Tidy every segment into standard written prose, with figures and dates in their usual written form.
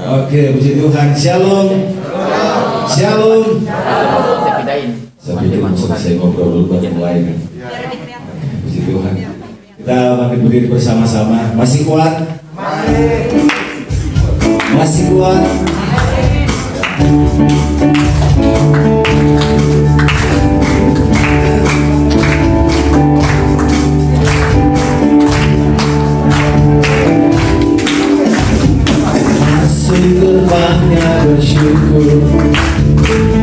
Oke, puji Tuhan. Shalom. Shalom. Sampai kita selesai ngobrol dulu baru mulai kan. Puji Tuhan. Kita bangkit berdiri bersama-sama. Masih kuat? Masih kuat? Gerbangnya bersyukur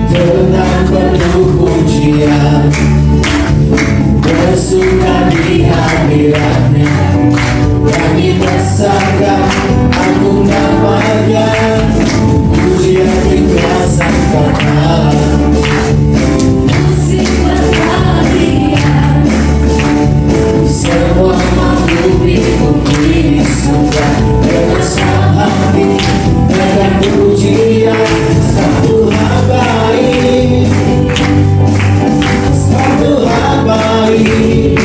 dengan penuh pujian, bersuka di hadiratnya yang dibesarkan agung namanya, pujian dikuasakan Allah. Musik berbahagia, semua makhluk di bumi surga bersama hati dengan pujian satu habaib, satu habaib,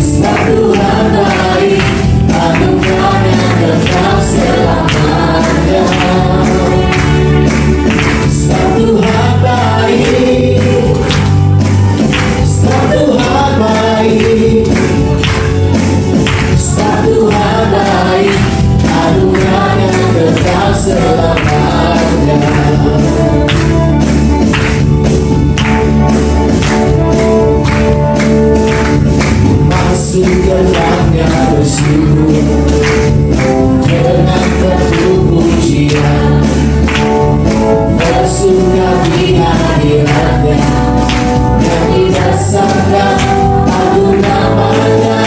satu habaib, anugerah yang kekal selamanya. Satu habaib, satu habaib, satu habaib, anugerah yang kekal selamanya. Masuk gerbangnya bersyukur dengan penuh pujian, bersuka di hadiratnya yang didasarkan agung namanya,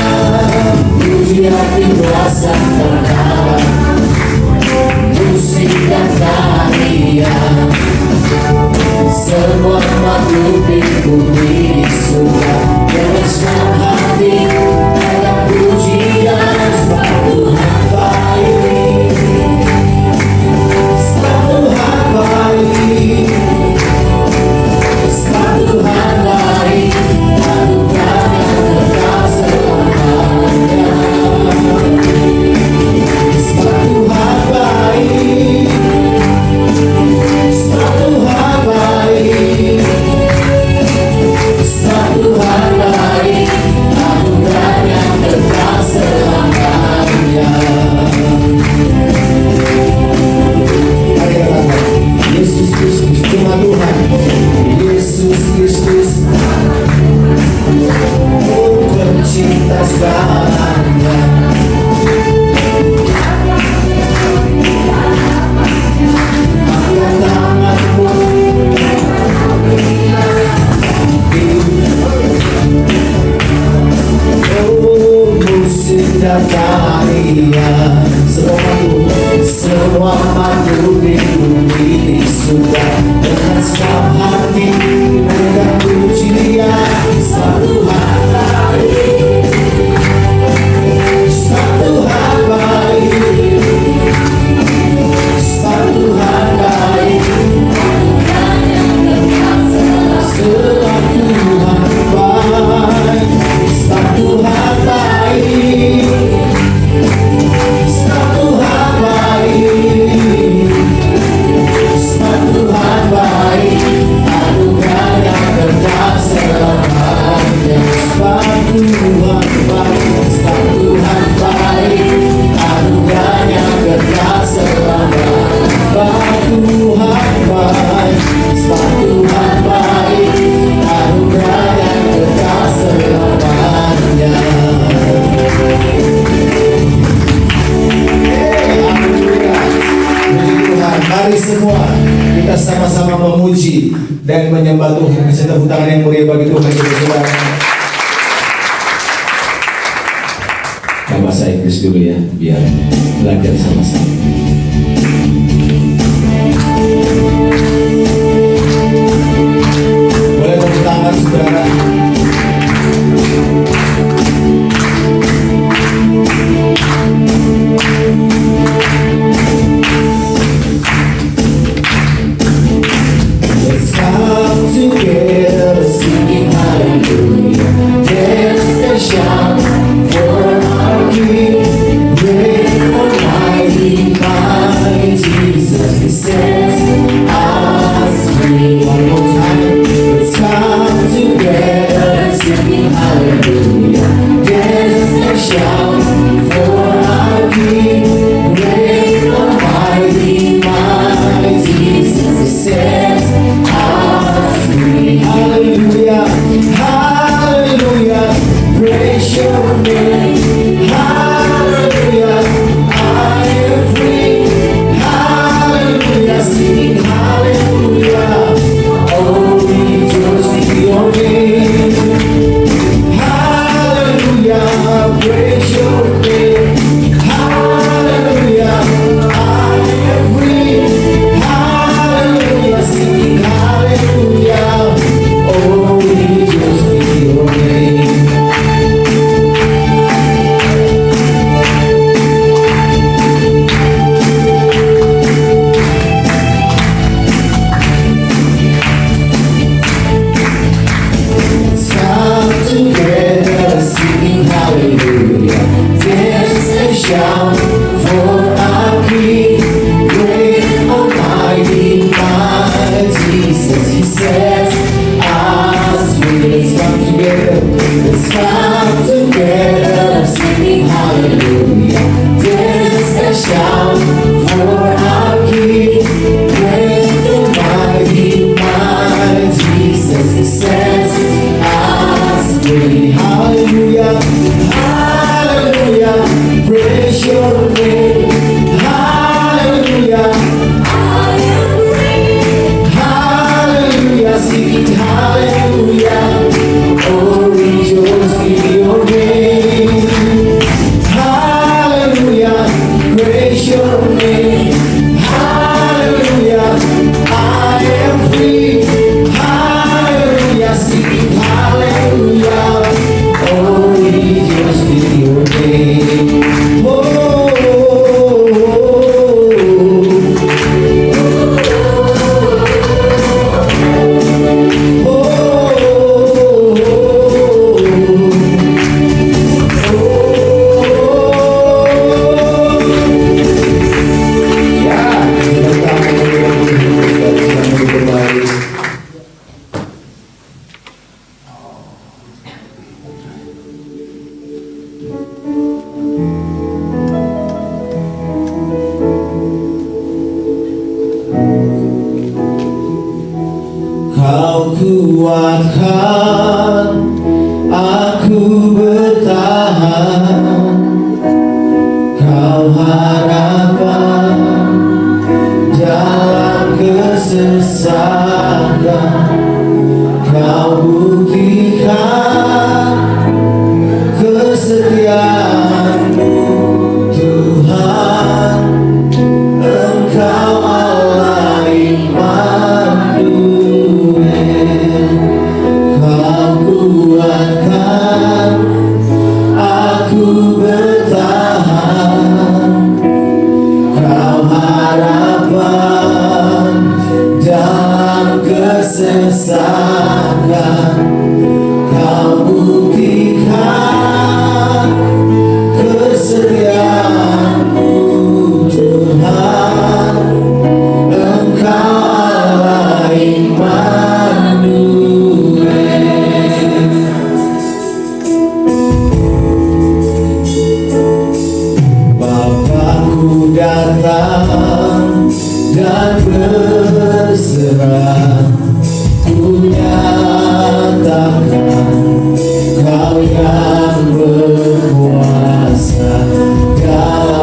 pujian dikuasakan Allah. Musik dan tarian, semua makhluk di bumi surga bersama hati dalam pujian satu habaib, satu habaib, satu habaib, anugerah yang kekal selamanya. Satu habaib, satu habaib, satu habaib, anugerah yang kekal selamanya. Mari kita katakan, Yesus Kristus cuma Tuhan. Yesus Kristus, oh pencipta segalanya. Dan tarian semua makhluk di bumi surga dengan segenap hati dengan pujian satu habaib, satu habaib, satu habaib, satu habaib, satu habaib, satu habaib, satu habaib, anugerah yang kekal selamanya. Satu habaib, satu habaib, anugerah yang kekal selamanya. Satu habaib, satu habaib, anugerah yang kekal selamanya. Mari semua kita sama-sama memuji dan menyembah Tuhan. Kasih tepuk tangan yang meriah bagi Tuhan kita saudara. Kita bahasa Inggris dulu ya, biar belajar sama-sama. Boleh tepuk tangan saudara. Let's come together, singing hallelujah, dance and shout. sets us free. Let's come together. Let's come together, singing hallelujah. Dance and shout for our King. Praise the mighty, mighty Jesus. He sets us free. Hallelujah, hallelujah. Praise your name. Hallelujah. Hallelujah, sing hallelujah. Oh, rejoice in your name. Hallelujah, praise your name. Hallelujah, I am free. Hallelujah, sing hallelujah. Oh, rejoice in your name. Oh, Kau kuatkan aku bertahan. Kau harapan dalam kesesakan. Kau buktikan kesetiaan-Mu Tuhan. Engkau Allah Immanuel. Kau kuatkan aku bertahan. Kau harapan dalam kesesakan. Kau buktikan kesetiaan-Mu Tuhan. Engkau Allah Immanuel. Bapakku datang dan berserah, ku nyatakan Kau yang berkuasa dalam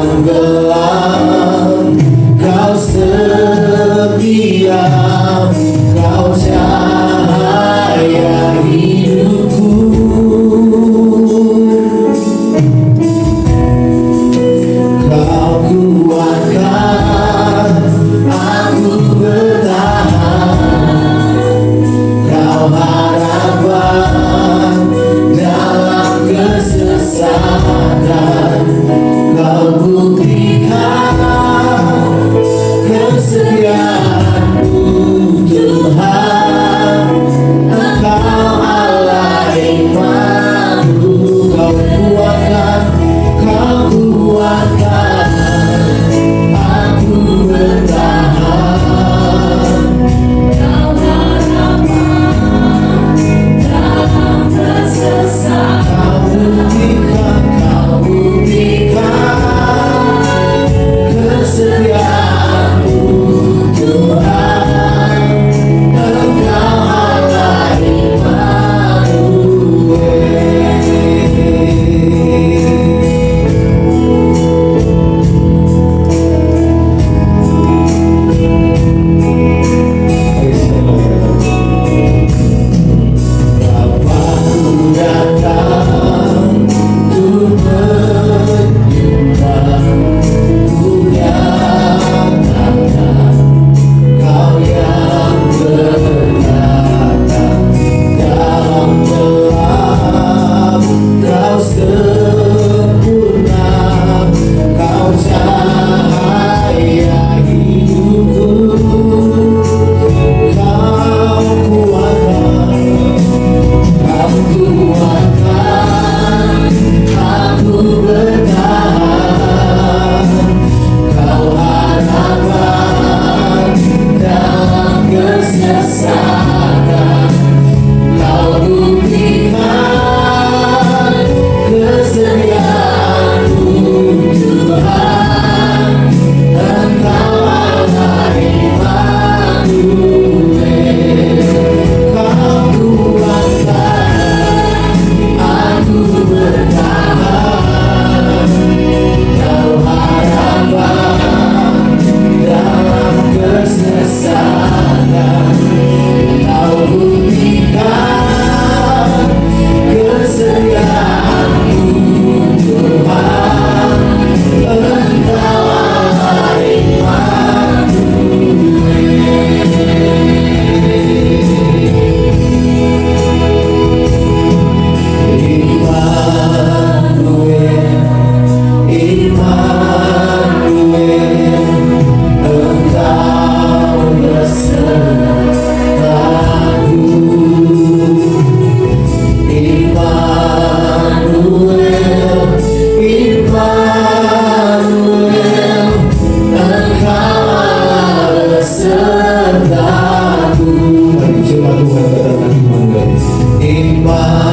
katakan Immanuel. Immanuel.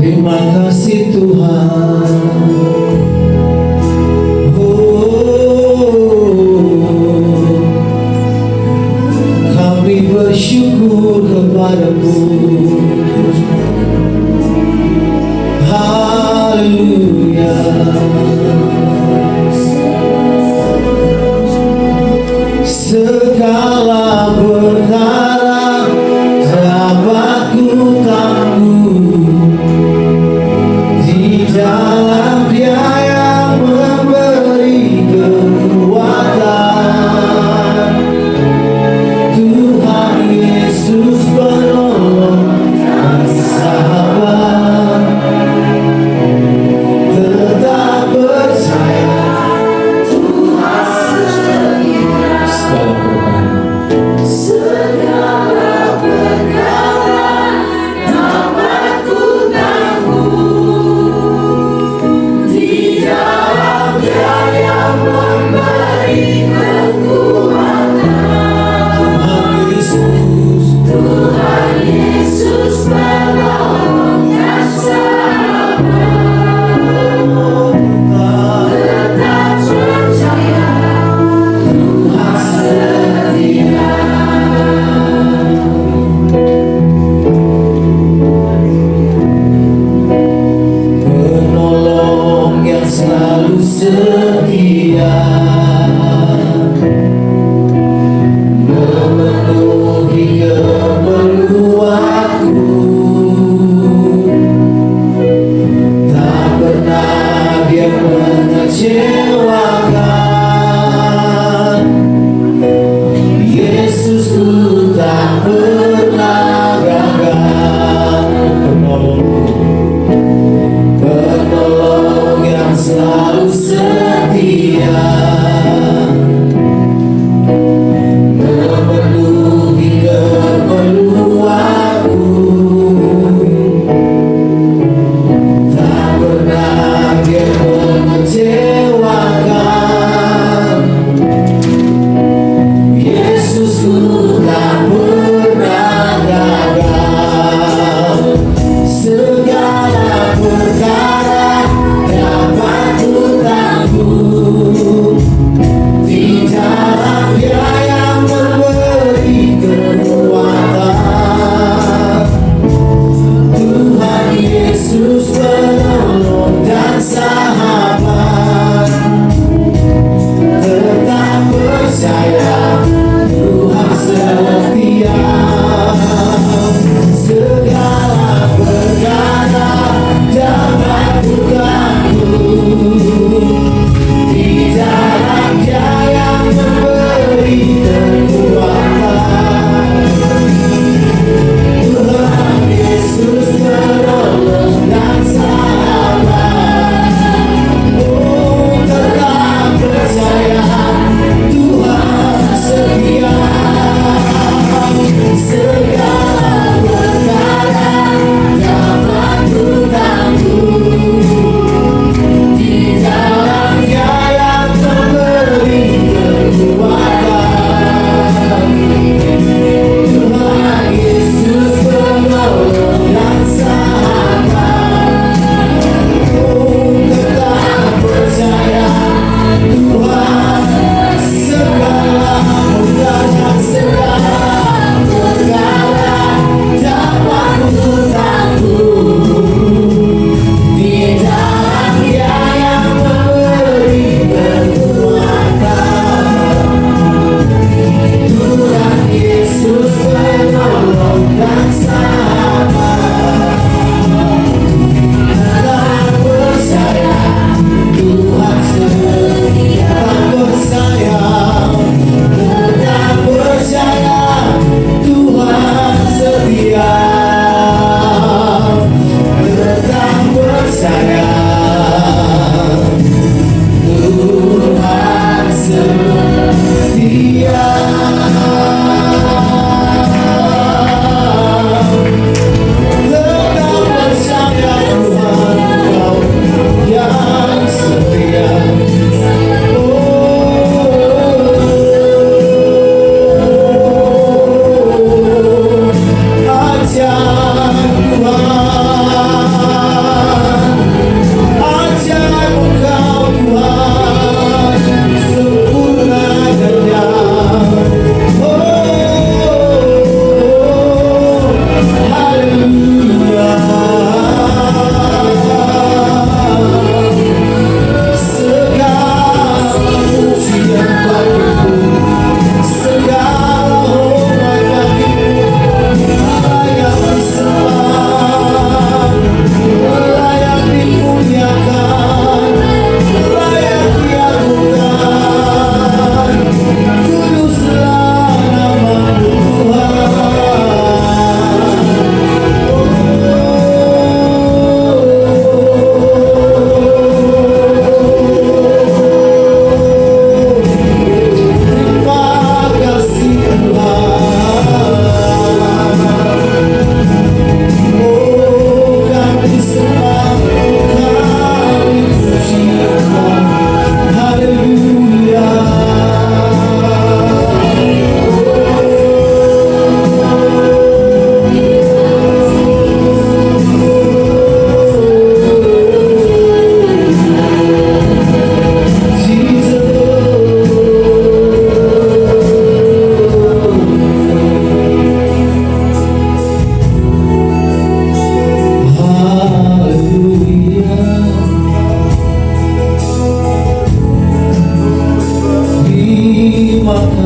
Terima kasih Tuhan. Kami bersyukur kepadamu. Haleluya. Segala perkara dapat ku tanggung di dalam Dia yang memberi kekuatan. Tuhan Yesus penolong dan sahabat, tetap percaya Tuhan segala perkara.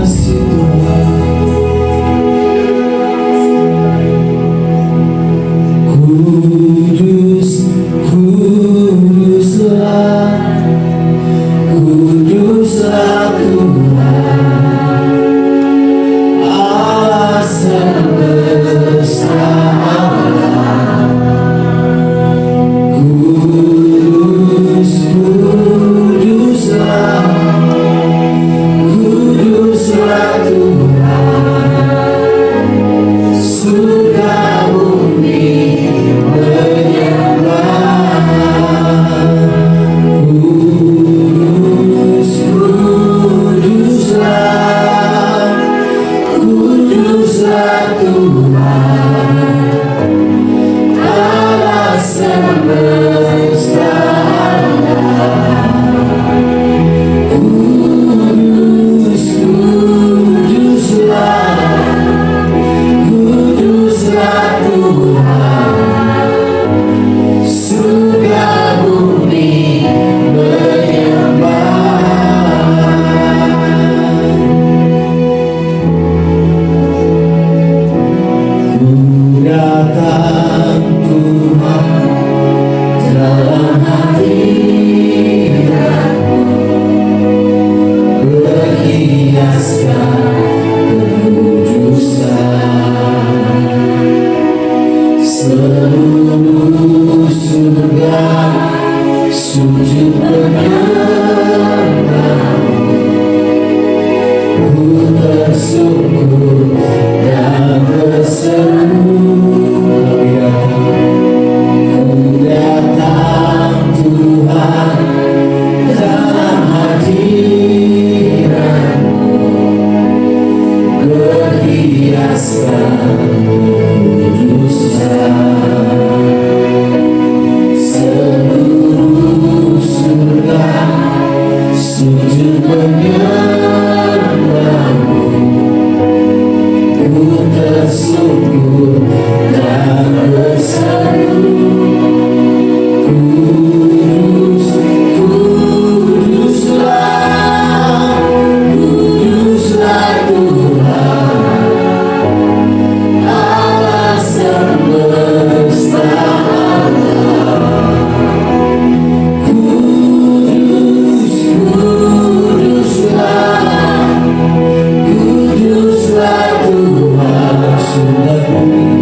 kasih Tuhan. Kudus, kuduslah, kuduslah Tuhan, Allah semesta alam. Kudus, kuduslah, kuduslah Tuhan, surga bumi menyembah. Kudus, kuduslah, kuduslah Tuhan, Allah semesta alam. Kudus, kuduslah, kuduslah Tuhan, surga bumi menyembah. Ku datang Tuhan dalam hadirat-Mu, berhiaskan kekudusan. Seluruh surga sujud menyembah-Mu. Ku tersyukur dan berseru. Ku datang Tuhan dalam hadirat-Mu, berhiaskan kekudusan. Seluruh surga sujud menyembah-Mu. Ku tersyukur dan berseru. Kudus, kuduslah, kuduslah Tuhan, Allah semesta alam. Kudus, kuduslah, kuduslah Tuhan, surga bumi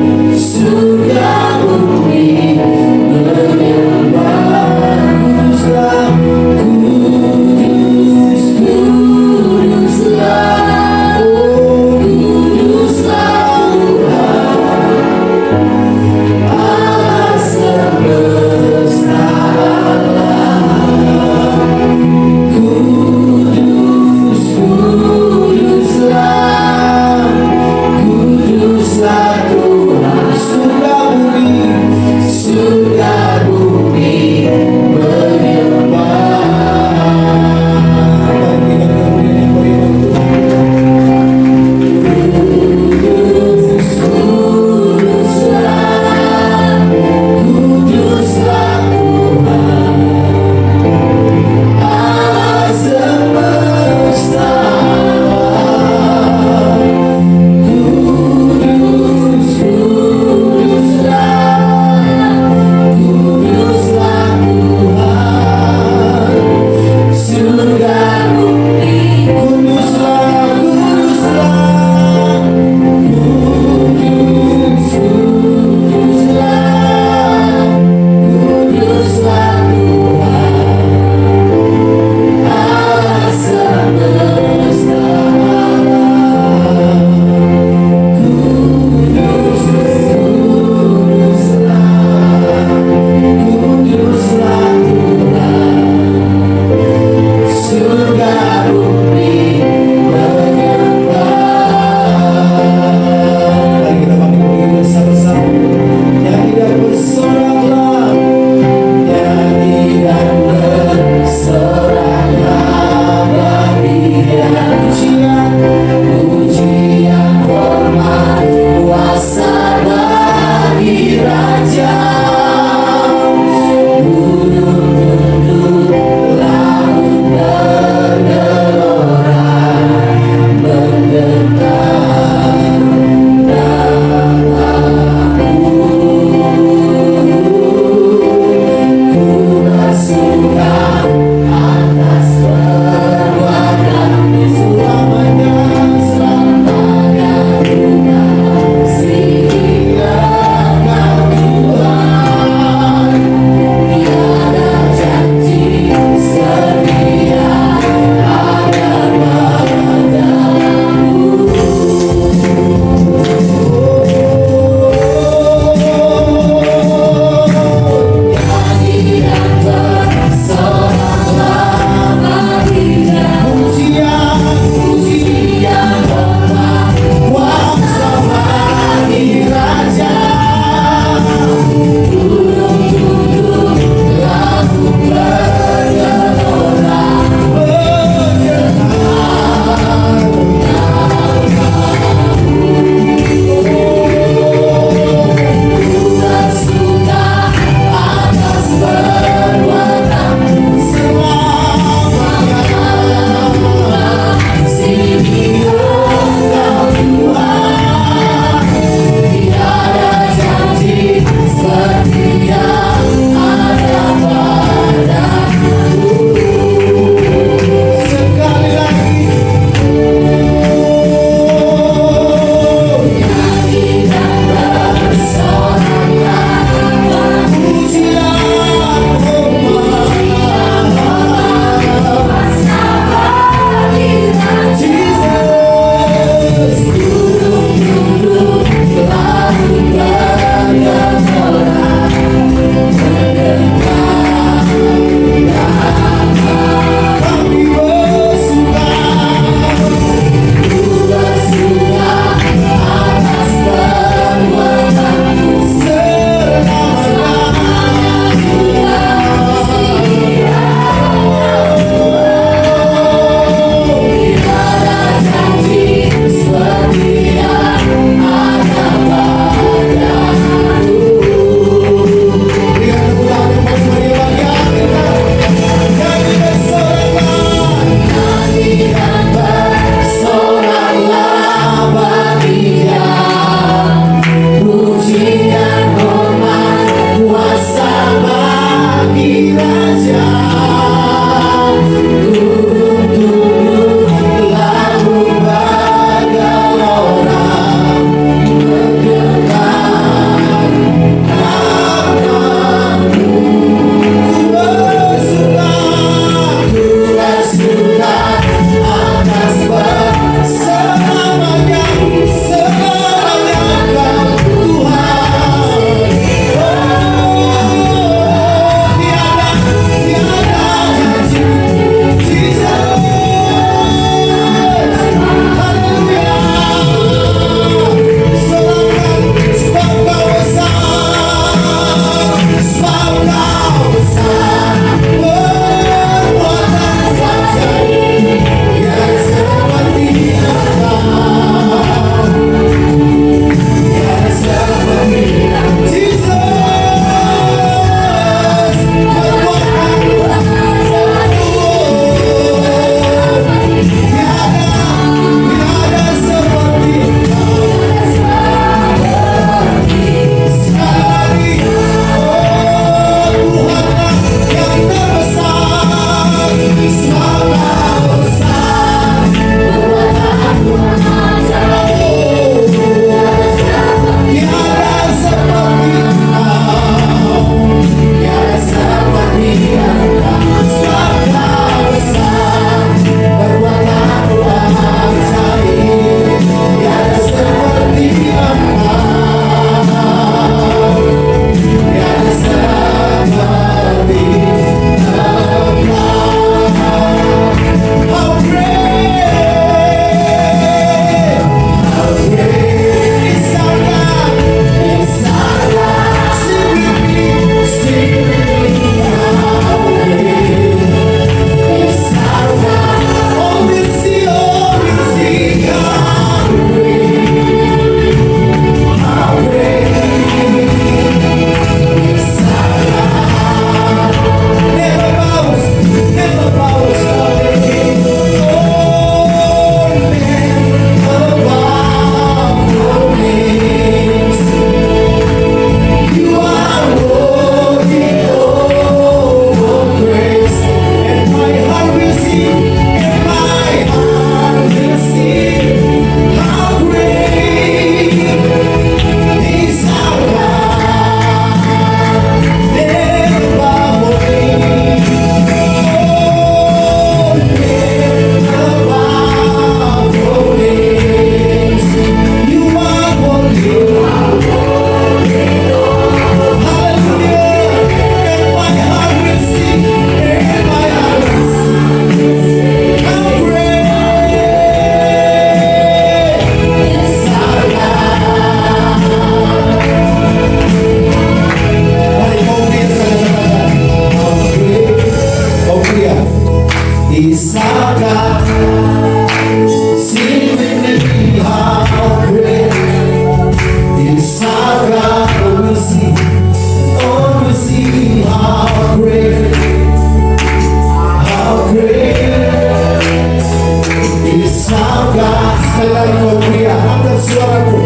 Haleluya, angkat suaramu.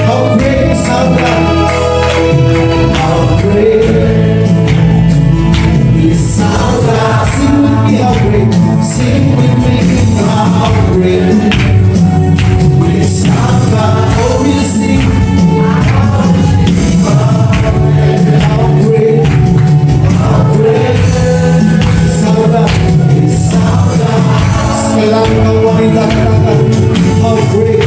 How great is our God. How great is our God. Sing with me, how great. Sing with me, how great is our God. Oh, we sing. How great is our God. Is our God. Sekali lagi kalau wanita katakan, how great.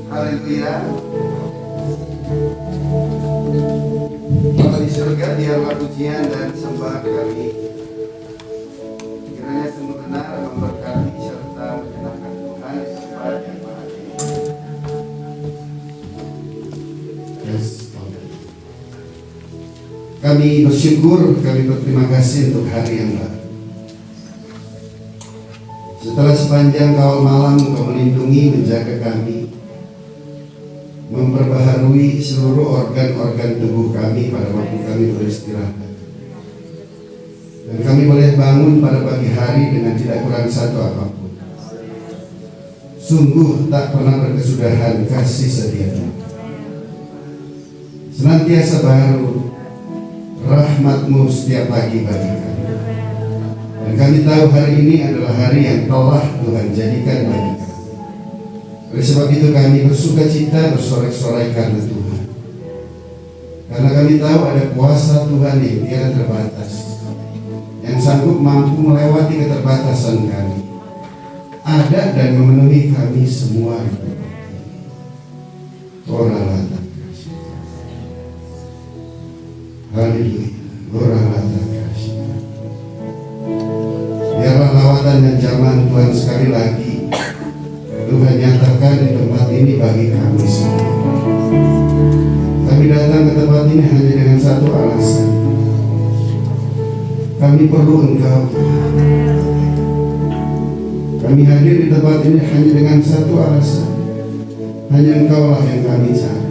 Haleluya. Bapa di surga, biarlah pujian dan sembah kami kiranya sungguh benar memberkati serta menyenangkan Tuhan di tempat yang maha tinggi. Kami bersyukur, kami berterima kasih untuk hari yang baru. Setelah sepanjang kawal malam Engkau melindungi, menjaga kami, memperbaharui seluruh organ-organ tubuh kami pada waktu kami beristirahat. Dan kami boleh bangun pada pagi hari dengan tidak kurang satu apapun. Sungguh tak pernah berkesudahan kasih setia-Mu. Senantiasa baru rahmat-Mu setiap pagi bagi kami. Dan kami tahu hari ini adalah hari yang telah Tuhan jadikan bagi kami. Oleh sebab itu kami bersuka cita, bersorak-sorai karena Tuhan. Karena kami tahu ada kuasa Tuhan yang tiada terbatas, yang sanggup mampu melewati keterbatasan kami, ada dan memenuhi kami semua. Oralah kasih. Haleluya. Oralah kasih. Biarlah lawatan dan zaman Tuhan sekali lagi Tuhan nyatakan di tempat ini bagi kami semua. Kami datang ke tempat ini hanya dengan satu alasan. Kami perlu Engkau. Kami hadir di tempat ini hanya dengan satu alasan. Hanya Engkaulah yang kami cari.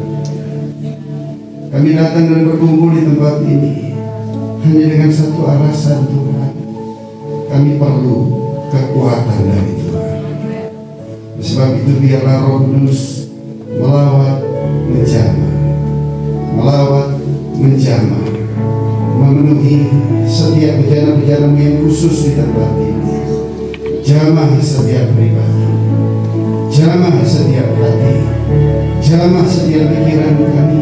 Kami datang dan berkumpul di tempat ini hanya dengan satu alasan, Tuhan. Kami perlu kekuatan dari Tuhan. Sebab itu biarlah Roh Kudus melawat, menjamah, memenuhi setiap bejana-bejana yang khusus di tempat ini. Jamah setiap pribadi, jamah setiap hati, jamah setiap pikiran kami,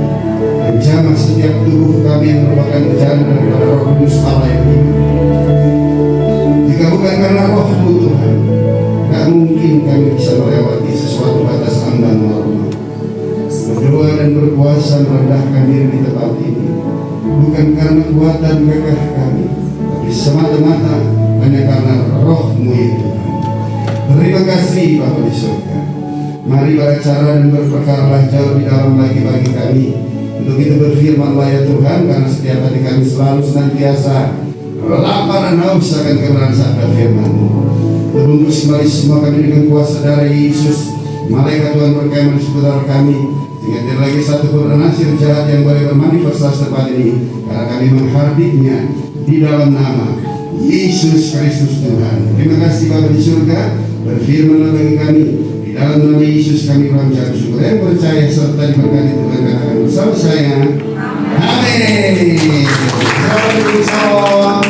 dan jamah setiap tubuh kami yang merupakan bejana daripada Roh Kudus Allah yang hidup. Jika bukan karena Roh-Mu Tuhan, tak mungkin kami bisa melewati sesuatu batas ambang normal. Berdoa dan berpuasa merendahkan diri di tempat ini bukan karena kuatan gagah kami, tapi semata-mata hanya karena Roh-Mu ya Tuhan. Terima kasih Bapa di surga. Mari berbicara dan berperkaralah jauh di dalam lagi bagi kami. Untuk itu berfirmanlah ya Tuhan, karena setiap hati kami selalu senantiasa lapar dan haus akan kebenaran sabda firman-Mu. Terbungkus kembali semua kami dengan kuasa darah Yesus. Malaikat Tuhan berkemah di sekitar kami, sehingga tidak lagi satu pun nasir jahat yang boleh bermanifestasi tempat ini, karena kami menghardiknya di dalam nama Yesus Kristus Tuhan. Terima kasih Bapa di surga. Berfirmanlah bagi kami, di dalam nama Yesus kami mengucap syukur dan percaya serta diberkati Tuhan, katakan bersama saya. Amin. Salam.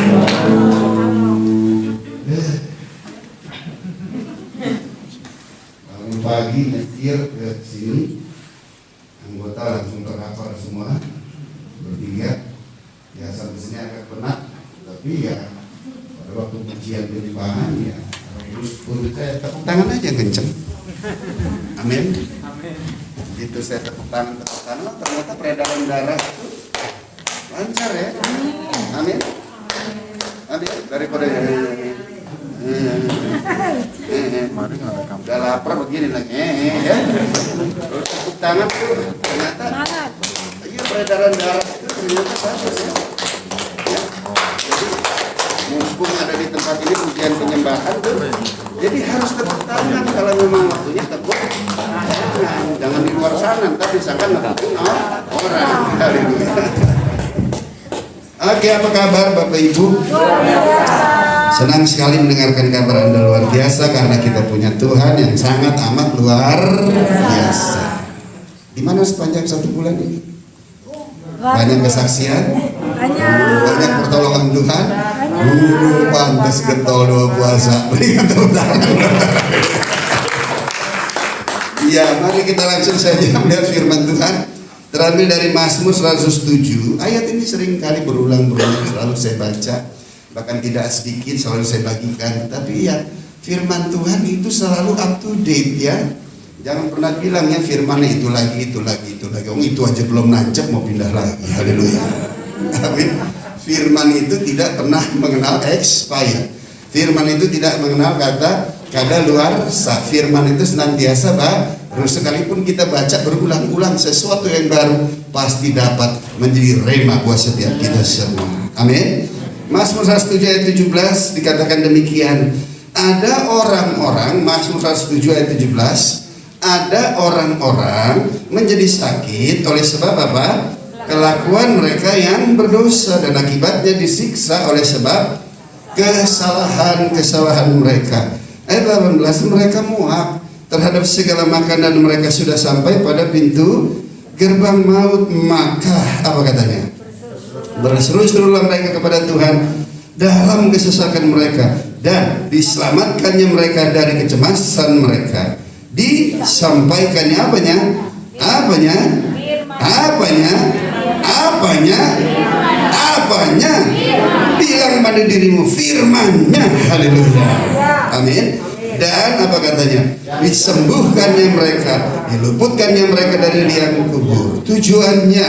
Bangun pagi nyetir ke sini, anggota langsung terkapar semua bertiga. Ya sampai sini agak penat, tapi ya pada waktu pujian penyembahan ya terus untuk saya tepuk tangan aja kenceng. Amin. Gitu saya tepuk tangan, ternyata peredaran darah itu lancar ya. Amin. Amin. Daripada udah lapar begini lagi ya. Terus tepuk tangan tuh ternyata iya peredaran darah itu ternyata bagus ya. Jadi mumpung ada di tempat ini pujian penyembahan tuh, jadi harus tepuk tangan kalau memang waktunya tepuk tangan. Jangan di luar sana, ntar disangka ngebukin orang. Haleluya. Oke, apa kabar Bapak Ibu? Senang sekali mendengarkan kabar Anda luar biasa, karena kita punya Tuhan yang sangat amat luar biasa. Di mana sepanjang 1 bulan ini? Banyak kesaksian, banyak pertolongan Tuhan. Pantas getol 2 puasa. Berikan tepuk tangan. Ya, mari kita langsung saja melihat firman Tuhan. Terambil dari Mazmur 107. Ayat ini sering kali berulang-ulang selalu saya baca, bahkan tidak sedikit selalu saya bagikan. Tapi ya firman Tuhan itu selalu up to date ya. Jangan pernah bilang ya firmannya itu lagi. Oh, itu aja belum nancep mau pindah lagi. Haleluya. Amin. Firman itu tidak pernah mengenal expired. Firman itu tidak mengenal kata kadaluarsa. Firman itu senantiasa baru, sekalipun kita baca berulang-ulang sesuatu yang baru pasti dapat menjadi rema buat setiap kita semua. Amin. Mazmur 107 ayat 17 dikatakan demikian. Ada orang-orang, Mazmur 107 ayat 17, ada orang-orang menjadi sakit oleh sebab apa? Kelakuan mereka yang berdosa, dan akibatnya disiksa oleh sebab kesalahan-kesalahan mereka. Ayat 18, mereka muak terhadap segala makanan, mereka sudah sampai pada pintu gerbang maut, maka apa katanya? Berseru-serulah mereka kepada Tuhan dalam kesesakan mereka, dan diselamatkannya mereka dari kecemasan mereka. Disampaikannya apanya? Bilang pada dirimu firman-Nya. Haleluya. Amin. Dan apa katanya? Disembuhkannya mereka, diluputkannya mereka dari liang kubur. Tujuannya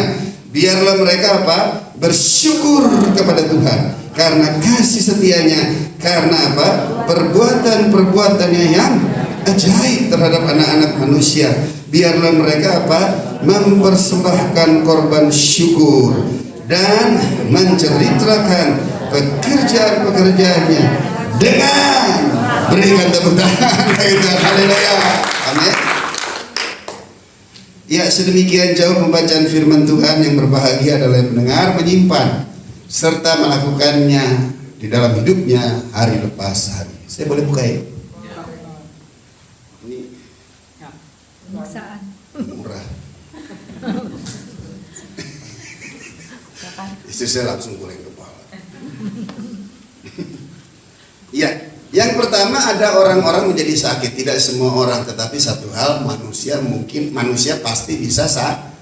biarlah mereka apa? Bersyukur kepada Tuhan karena kasih setianya, karena apa? Perbuatan-perbuatannya yang ajaib terhadap anak-anak manusia. Biarlah mereka apa? Mempersembahkan korban syukur dan menceritakan pekerjaan-pekerjaannya dengan berikan tepuk tangan. Haleluya. Amin. Ya, sedemikian jauh pembacaan firman Tuhan. Yang berbahagia adalah yang mendengar, menyimpan serta melakukannya di dalam hidupnya hari lepas hari. Saya boleh buka ya? Ini Penyiksaan. Murah. Istri saya langsung goreng kepala. Ya, yang pertama ada orang-orang menjadi sakit. Tidak semua orang, tetapi satu hal, manusia pasti bisa sakit.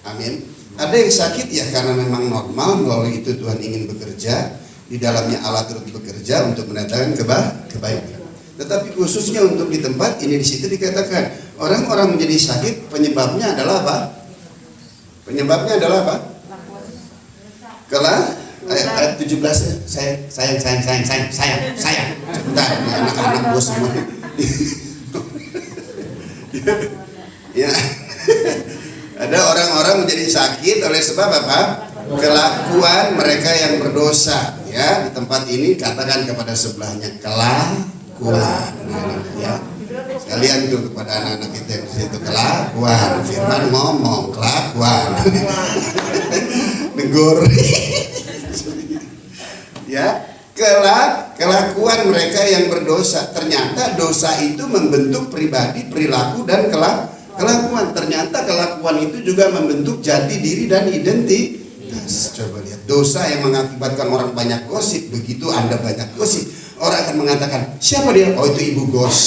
Amin. Ada yang sakit ya karena memang normal, melalui itu Tuhan ingin bekerja, di dalamnya Allah turut bekerja untuk mendatangkan kebaikan. Tetapi khususnya untuk di tempat ini, di situ dikatakan orang-orang menjadi sakit, penyebabnya adalah apa? Penyebabnya adalah apa? Ayat 17 sayang. Sebentar, ini anak-anak gue semua. Ya. Ada orang-orang menjadi sakit oleh sebab apa? Kelakuan mereka yang berdosa. Ya, di tempat ini katakan kepada sebelahnya kelakuan. Ya. Sekalian tuh kepada anak-anak kita yang di situ, kelakuan. Firman ngomong kelakuan. Negur. Ya, kelakuan mereka yang berdosa. Ternyata dosa itu membentuk pribadi, perilaku dan kelakuan. Ternyata kelakuan itu juga membentuk jati diri dan identitas. Coba lihat, dosa yang mengakibatkan orang banyak gosip. Begitu Anda banyak gosip, orang akan mengatakan, siapa dia? Oh, itu ibu gos.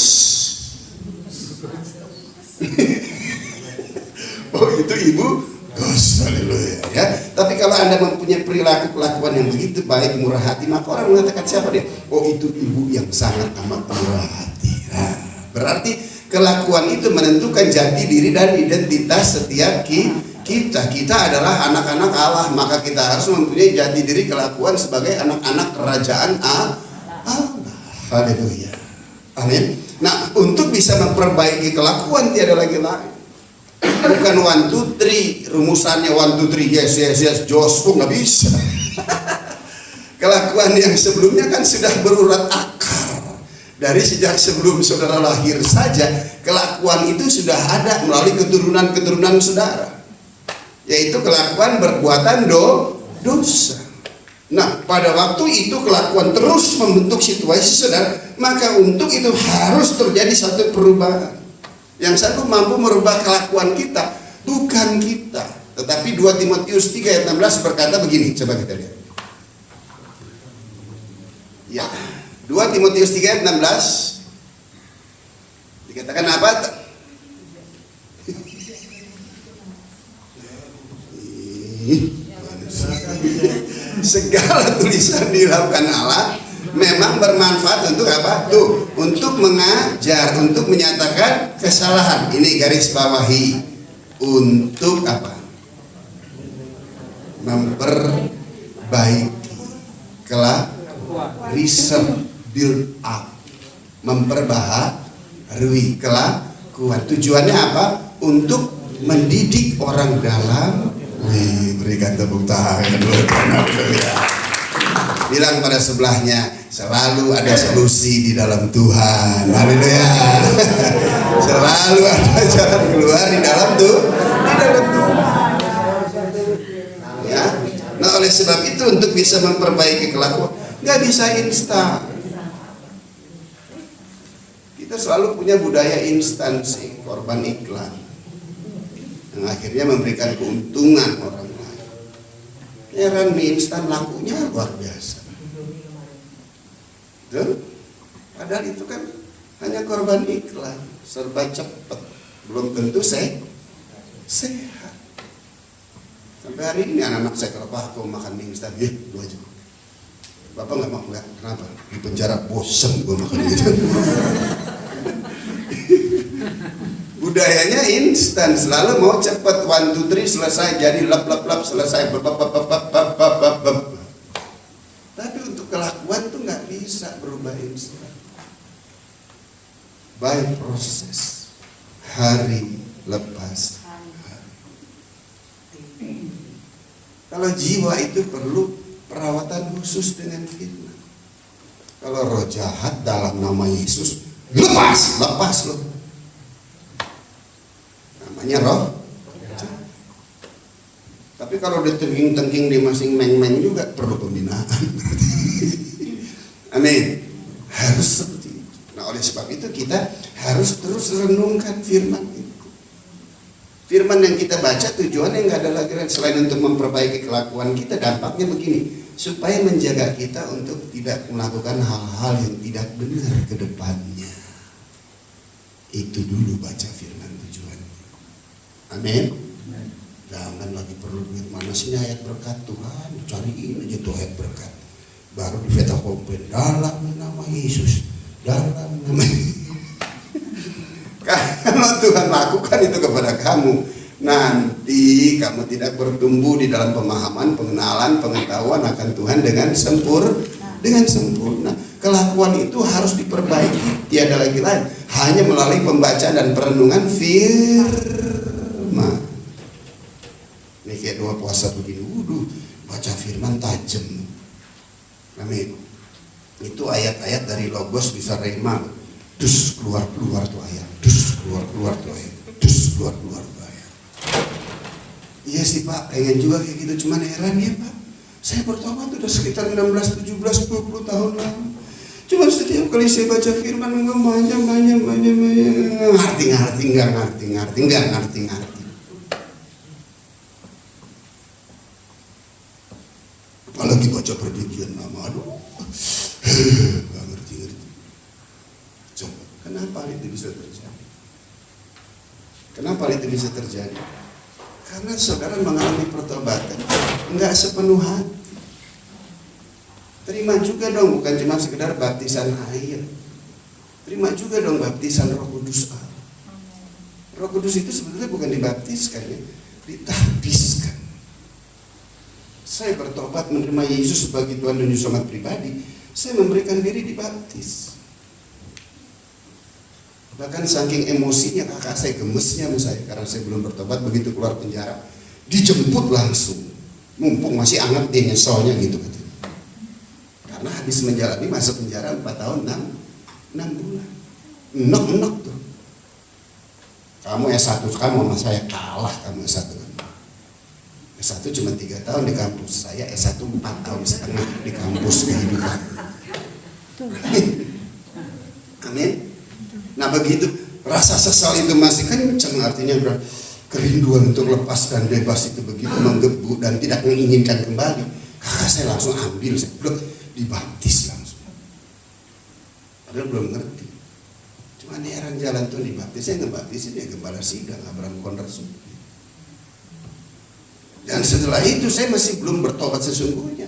Oh, itu ibu gos. Haleluya, ya. Tapi kalau Anda mempunyai perilaku kelakuan yang begitu baik, murah hati, maka orang mengatakan siapa dia? Oh, itu ibu yang sangat amat murah hati. Nah, berarti kelakuan itu menentukan jati diri dan identitas setiap kita. Kita adalah anak-anak Allah, maka kita harus mempunyai jati diri kelakuan sebagai anak-anak kerajaan Allah. Haleluya. Amin. Nah, untuk bisa memperbaiki kelakuan tiada lagi lain. Bukan 1, 2, 3 rumusannya 1, 2, 3 yes Jos, nggak bisa. Kelakuan yang sebelumnya kan sudah berurat akar. Dari sejak sebelum saudara lahir saja, kelakuan itu sudah ada melalui keturunan saudara, yaitu kelakuan perbuatan dosa. Nah, pada waktu itu kelakuan terus membentuk situasi saudara, maka untuk itu harus terjadi satu perubahan. Yang satu mampu merubah kelakuan kita, bukan kita, tetapi 2 Timotius 3 ayat 16 berkata begini, coba kita lihat. Ya, 2 Timotius 3 ayat 16 dikatakan apa? Segala tulisan dilakukan Allah memang bermanfaat untuk apa? Tuh, untuk mengajar, untuk menyatakan kesalahan. Ini garis bawahi. Untuk apa? Memperbaiki research, build up, memperbaharui kelakuan. Tujuannya apa? Untuk mendidik orang dalam. Berikan tepuk tangan. Bilang pada sebelahnya, selalu ada solusi di dalam Tuhan. Haleluya. Selalu ada jalan keluar di dalam Tuhan. Ya. Nah, oleh sebab itu untuk bisa memperbaiki kelakuan nggak bisa instan. Kita selalu punya budaya instansi, korban iklan, yang akhirnya memberikan keuntungan orang lain. Heran, mie instan lakunya luar biasa. Tuh, padahal itu kan hanya korban iklan, serba cepat, belum tentu sehat. Sampai hari ini anak-anak saya kalau Pak aku makan mie instan, lu aja. Bapak nggak mau, nggak, kenapa? Di penjara bosen gue makan gitu. Budayanya instan, selalu mau cepat, 1, 2, 3 selesai, jadi lap selesai, Tapi untuk kelakuan tuh nggak bisa berubah instan. By proses, hari lepas hari. Kalau jiwa itu perlu perawatan khusus dengan firman. Kalau roh jahat dalam nama Yesus, lepas loh. Namanya roh. Tapi kalau udah tengking di masing meng juga perlu pembinaan. Amin. Harus seperti itu. Nah, oleh sebab itu kita harus harus terus renungkan firman itu. Firman yang kita baca tujuannya nggak ada lagi selain untuk memperbaiki kelakuan kita. Dampaknya begini, supaya menjaga kita untuk tidak melakukan hal-hal yang tidak benar ke depannya. Itu dulu baca firman tujuannya. Amin. Jangan lagi perlu duit, mana sih ayat berkat Tuhan, cariin aja tuh ayat berkat. Baru di Veta Kompen, dalam nama Yesus, dalam nama kalau Tuhan lakukan itu kepada kamu, nanti kamu tidak bertumbuh di dalam pemahaman, pengenalan, pengetahuan akan Tuhan dengan sempurna. Kelakuan itu harus diperbaiki, tiada lagi lain, hanya melalui pembacaan dan perenungan firman. Ini kayak doa puasa begini, baca firman tajam. Amin. Itu ayat-ayat dari Logos bisa rema, dus keluar tuh ayat, dus keluar tuh ayat, dus keluar tuh ayat. Iya sih Pak, pengen juga kayak gitu, cuman heran ya Pak, saya bertobat udah sekitar 16, 17, 20 tahun lalu. Cuma setiap kali saya baca firman banyak ngerti. Apalagi baca perjanjian lama, gak ngerti. Coba, kenapa itu bisa terjadi? Karena saudara mengalami pertobatan nggak sepenuh hati. Terima juga dong, bukan cuma sekedar baptisan air. Terima juga dong baptisan Roh Kudus Allah. Roh Kudus itu sebenarnya bukan dibaptiskan ya, ditahbiskan. Saya bertobat menerima Yesus sebagai Tuhan dan Juru Selamat pribadi, saya memberikan diri dibaptis. Bahkan saking emosinya kakak saya, gemesnya sama saya karena saya belum bertobat, begitu keluar penjara dijemput langsung, mumpung masih hangat dia nyesolnya gitu katanya. Karena habis menjalani masa penjara 4 tahun 6 bulan, enek tuh. Kamu S1, kamu sama saya kalah, kamu S1 kan. S1 cuma 3 tahun di kampus, saya S1 4,5 tahun di kampus kehidupan. Amin. Nah begitu rasa sesal itu masih kencang, artinya kerinduan untuk lepas dan bebas itu begitu menggebu dan tidak menginginkan kembali. Kakak saya langsung ambil, saya blok, dibaptis langsung. Padahal belum ngerti. Cuma heran jalan tuh dibaptis, saya ngebaptisin dia gembala sidang Abraham Kondersu. Dan setelah itu saya masih belum bertobat sesungguhnya,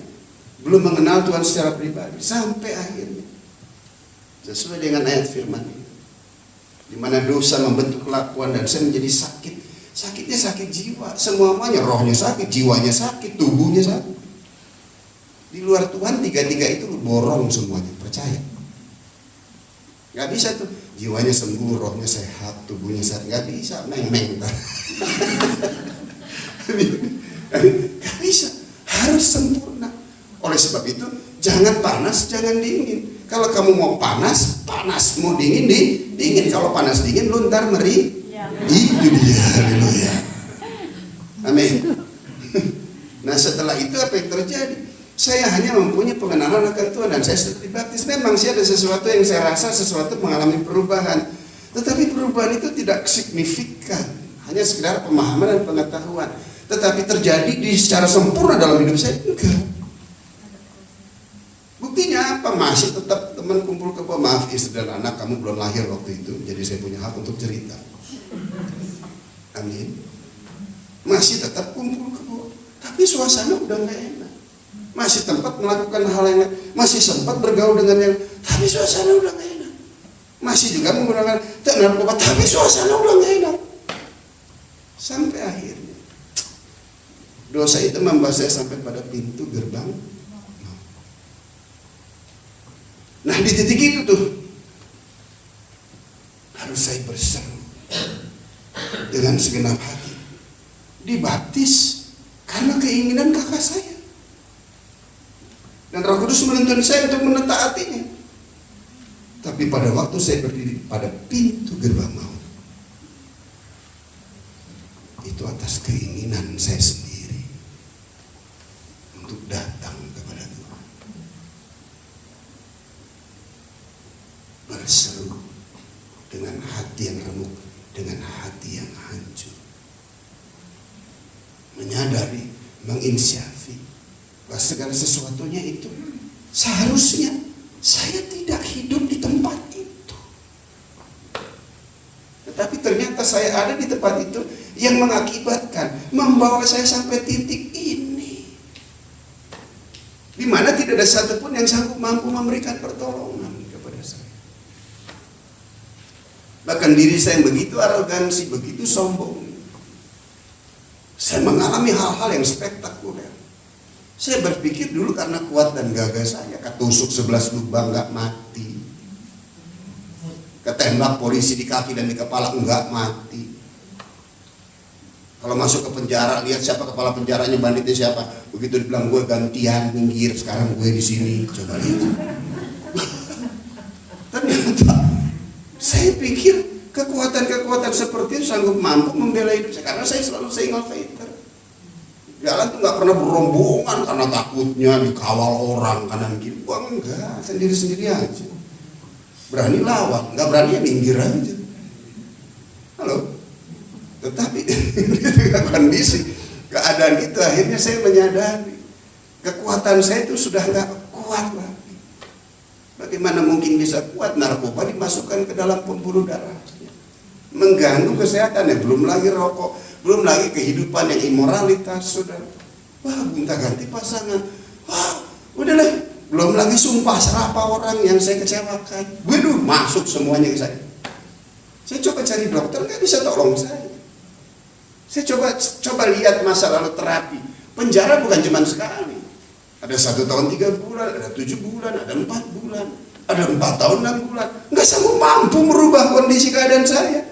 belum mengenal Tuhan secara pribadi sampai akhirnya sesuai dengan ayat firman ini, di mana dosa membentuk kelakuan dan saya menjadi sakit. Sakitnya sakit jiwa, semuanya, rohnya sakit, jiwanya sakit, tubuhnya sakit. Di luar Tuhan tiga-tiga itu borong semuanya, percaya. Gak bisa tuh, jiwanya sembuh, rohnya sehat, tubuhnya sehat, gak bisa, meng-meng. Gak bisa, harus sempurna. Oleh sebab itu jangan panas, jangan dingin. Kalau kamu mau panas, panas. Mau dingin, dingin. Kalau panas dingin, lu ntar meri. Itu dia, haleluya. Amin. Nah setelah itu apa yang terjadi? Saya hanya mempunyai pengenalan akan Tuhan dan saya sudah dibaptis. Memang sih ada sesuatu yang saya rasa sesuatu mengalami perubahan. Tetapi perubahan itu tidak signifikan, hanya sekedar pemahaman dan pengetahuan. Tetapi terjadi secara sempurna dalam hidup saya enggak. Buktinya apa? Masih tetap teman kumpul kebo. Maaf istri dan anak kamu belum lahir waktu itu, jadi saya punya hak untuk cerita. Amin. Masih tetap kumpul kebo, tapi suasana udah nggak enak. Masih tempat melakukan hal yang lain, masih sempat bergaul dengan yang, tapi suasana udah nggak enak. Masih juga menggunakan narkoba, tapi suasana udah nggak enak. Sampai akhirnya dosa itu membawa saya sampai pada pintu gerbang. Nah di titik itu tuh harus saya berseru dengan segenap hati, dibaptis karena keinginan kakak saya, dan Roh Kudus menuntun saya untuk menetaatinya. Tapi pada waktu saya berdiri pada pintu gerbang maut, itu atas keinginan saya sendiri untuk datang kepada Tuhan, berseru dengan hati menginsyafi bahwa segala sesuatunya itu seharusnya saya tidak hidup di tempat itu. Tetapi ternyata saya ada di tempat itu yang mengakibatkan membawa saya sampai titik ini, di mana tidak ada satupun yang sanggup mampu memberikan pertolongan kepada saya. Bahkan diri saya yang begitu arogansi, begitu sombong. Saya mengalami hal-hal yang spektakuler. Saya berpikir dulu karena kuat dan gagah saya, ketusuk 11 lubang nggak mati, ketembak polisi di kaki dan di kepala nggak mati. Kalau masuk ke penjara, lihat siapa kepala penjaranya, banditnya siapa. Begitu dibilang gue gantian, minggir, sekarang gue di sini. Coba lihat. Ternyata saya pikir kekuatan-kekuatan seperti itu sanggup mampu membela hidup saya, karena saya selalu single fighter. Jalan tuh nggak pernah berombongan karena takutnya dikawal orang kanan kiri. Gua enggak, sendiri-sendiri aja. Berani lawan, nggak berani ya minggir aja. Halo. Tetapi dengan kondisi keadaan itu akhirnya saya menyadari kekuatan saya itu sudah nggak kuat lagi. Bagaimana mungkin bisa kuat? Narkoba dimasukkan ke dalam pembuluh darahnya, mengganggu kesehatannya. Belum lagi rokok, belum lagi kehidupan yang imoralitas, saudara. Wah, gonta ganti pasangan. Wah, udahlah. Belum lagi sumpah serapah orang yang saya kecewakan. Waduh, masuk semuanya ke saya. Saya coba cari dokter, nggak bisa tolong saya. Saya coba lihat masa lalu terapi. Penjara bukan cuma sekali. Ada 1 tahun 3 bulan, ada 7 bulan, ada 4 bulan, ada 4 tahun 6 bulan. Nggak sanggup mampu merubah kondisi keadaan saya.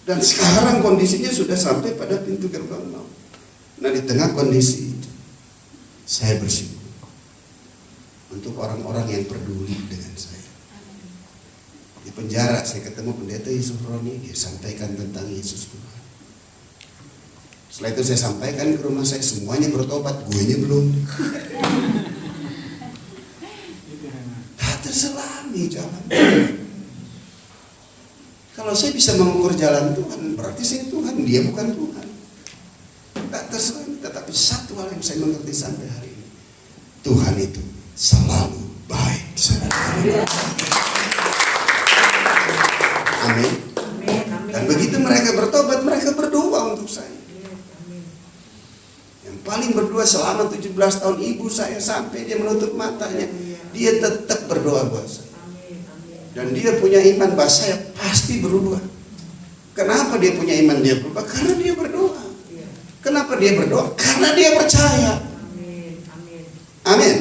Dan sekarang kondisinya sudah sampai pada pintu gerbang maut. Nah, di tengah kondisi itu, saya bersyukur untuk orang-orang yang peduli dengan saya. Di penjara saya ketemu pendeta Yusuf Roni, dia sampaikan tentang Yesus Tuhan. Setelah itu saya sampaikan ke rumah saya, semuanya bertobat, guenya belum. Tak terselami jalan. Kalau saya bisa mengukur jalan Tuhan, berarti saya Tuhan, dia bukan Tuhan. Tak terselami, tetapi satu hal yang saya mengerti sampai hari ini, Tuhan itu selalu baik. Amin. Dan begitu mereka bertobat, mereka berdoa untuk saya. Yang paling berdoa selama 17 tahun ibu saya, sampai dia menutup matanya, dia tetap berdoa buat saya. Dan dia punya iman bahwa saya pasti berubah. Kenapa dia punya iman dia berubah? Karena dia berdoa. Kenapa dia berdoa? Karena dia percaya. Amin.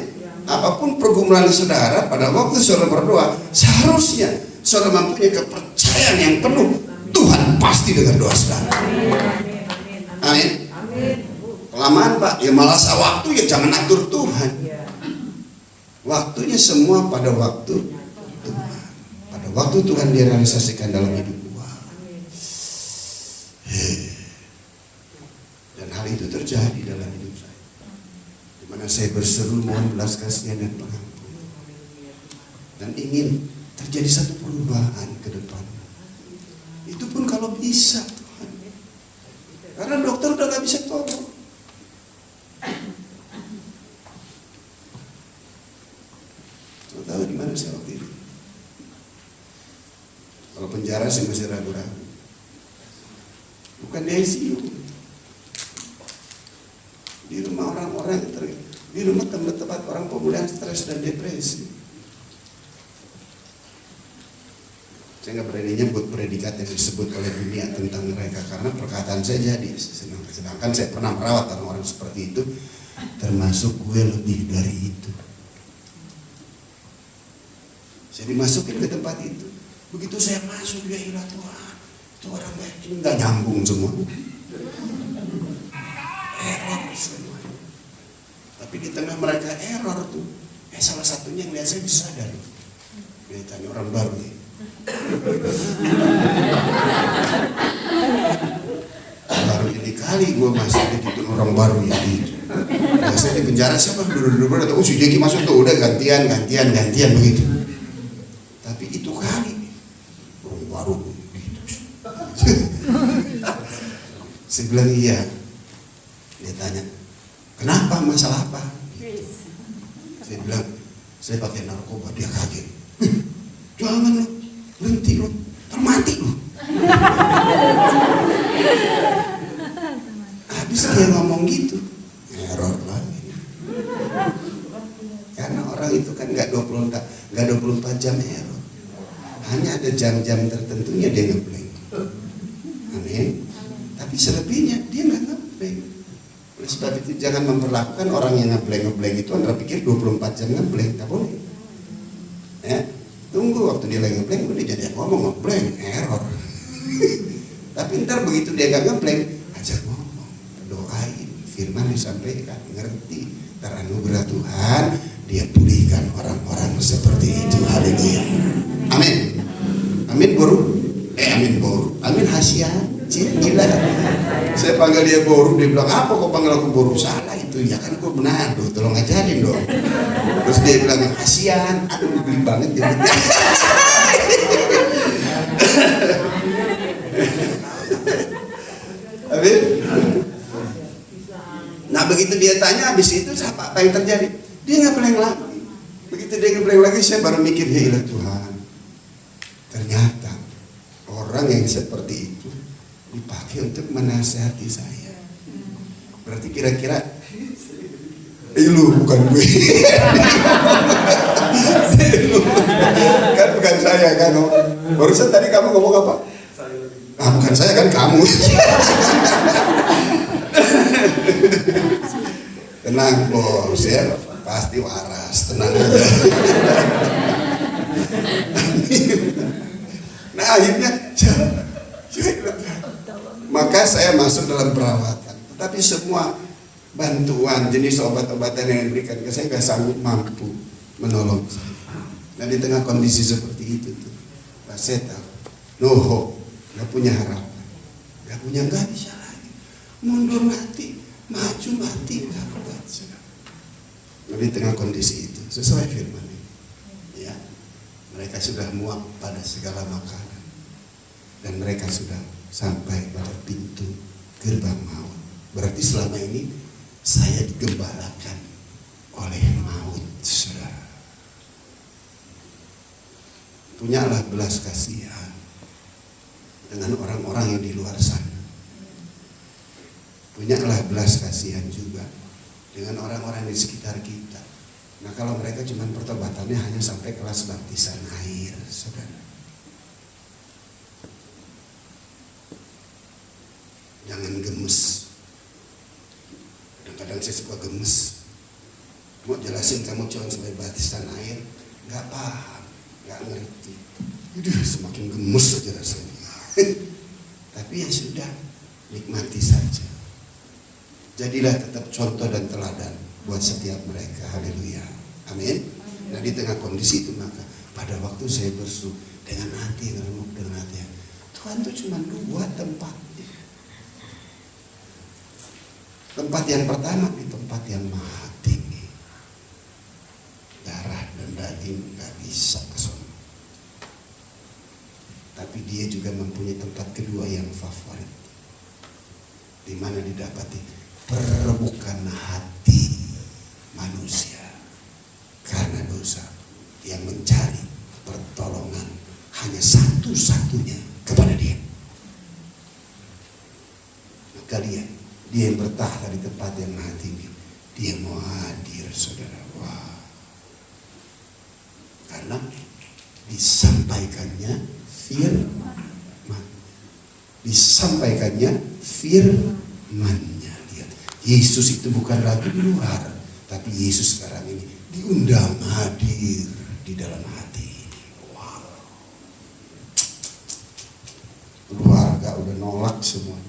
Apapun pergumulan saudara, pada waktu saudara berdoa, seharusnya saudara mempunyai kepercayaan yang penuh, Tuhan pasti dengar doa saudara. Amin. Kelamaan Pak, ya malah waktu, ya jangan atur Tuhan. Waktunya semua pada waktu Tuhan. Pada waktu Tuhan direalisasikan dalam hidup gua. Dan hal itu terjadi dalam hidup saya, di mana saya berseru mohon belas kasihan dan pengampunan, dan ingin terjadi satu perubahan ke depan. Itu pun kalau bisa Tuhan, karena dokter udah gak bisa tolong. Lo tahu di mana saya waktu itu? Kalau penjara saya masih ragu-ragu. Bukan di ICU, di rumah orang-orang, di rumah tempat orang pemulihan stres dan depresi. Saya nggak berani nyebut predikat yang disebut oleh dunia tentang mereka, karena perkataan saya jadi. Sedangkan saya pernah merawat orang-orang seperti itu, termasuk gue lebih dari itu. Saya dimasukin ke tempat itu. Begitu saya masuk, ya ilah Tuhan, itu orang baik ini nggak nyambung semua, error semua. Tapi di tengah mereka error tuh, salah satunya yang lihat saya bisa sadar. Dia tanya orang baru ya. Baru ini kali gue masuk di orang baru ya gitu. Nah, saya di penjara siapa dulu atau si Jeki masuk tuh udah gantian begitu. Tapi itu kali orang baru gitu. Saya bilang iya. Dia tanya, kenapa, masalah apa? Gitu. Saya bilang, saya pakai narkoba. Dia kaget. Jangan lu, berhenti lu, termati lu. Habis dia ngomong gitu, error lagi. Karena orang itu kan nggak 24 jam error. Hanya ada jam-jam tertentunya dia ngeblank. Amin. Tapi selebihnya dia nggak ngeblank. Oleh sebab itu jangan memperlakukan orang yang ngeblank itu Anda pikir 24 jam ngeblank, tak boleh. Ya, tunggu waktu dia lagi ngeblank udah jadi ngomong ngeblank error. Tapi ntar begitu dia nggak ngeblank, ajak ngomong, doain, firman disampaikan, ngerti, teranugerah Tuhan, dia pulihkan orang-orang seperti itu. Haleluya. Amin. Amin boru. Amin boru. Amin Hasya. Gila. Saya panggil dia boru, dia bilang, apa kok panggil aku boru? Salah itu, ya kan gue benar, tolong ajarin dong. Terus dia bilang, kasihan, aduh geli banget ya. Amin. Nah begitu dia tanya, habis itu apa yang terjadi? Dia ngeblank lagi. Begitu dia ngeblank lagi, saya baru mikir, ya ilah Tuhan, ternyata orang yang seperti itu dipakai untuk menasihati saya. Berarti kira-kira lu bukan gue. Kan bukan saya kan. Barusan tadi kamu ngomong apa? Ah, bukan saya kan, kamu. Tenang bos ya, pasti waras, tenang aja. Nah akhirnya maka saya masuk dalam perawatan. Tetapi semua bantuan jenis obat-obatan yang diberikan ke saya gak sanggup mampu menolong saya. Nah di tengah kondisi seperti itu tuh, saya tahu, no hope, gak punya harapan, gak bisa lagi. Mundur mati, maju mati, gak kuat. Nah di tengah kondisi itu, sesuai firman ini, ya, mereka sudah muak pada segala makanan dan mereka sudah sampai pada pintu gerbang maut. Berarti selama ini saya digembalakan oleh maut, saudara. Punyalah belas kasihan dengan orang-orang yang di luar sana. Punyalah belas kasihan juga dengan orang-orang di sekitar kita. Nah kalau mereka cuma pertobatannya hanya sampai kelas baptisan air, saudara. Jangan gemes. Kadang-kadang saya suka gemes. Mau jelasin kamu cuma sampai baptisan air, nggak paham, nggak ngerti. Udah semakin gemes saja rasanya. Tapi ya sudah, nikmati saja. Jadilah tetap contoh dan teladan buat setiap mereka. Haleluya. Amin. Nah di tengah kondisi itu maka pada waktu saya berseru dengan hati yang remuk, dengan hati yang Tuhan tuh cuma dua tempat. Tempat yang pertama di tempat yang maha tinggi. Darah dan daging gak bisa ke sana. Tapi dia juga mempunyai tempat kedua yang favorit, di mana didapati perebukan hati manusia karena dosa, yang mencari pertolongan hanya satu-satunya kepada dia. Maka dia yang bertahta di tempat yang maha tinggi, dia mau hadir, saudara. Wah. Karena disampaikannya firman. Disampaikannya firman-Nya. Lihat, Yesus itu bukan lagi di luar, tapi Yesus sekarang ini diundang hadir di dalam hati. Wow. Keluarga udah nolak semuanya.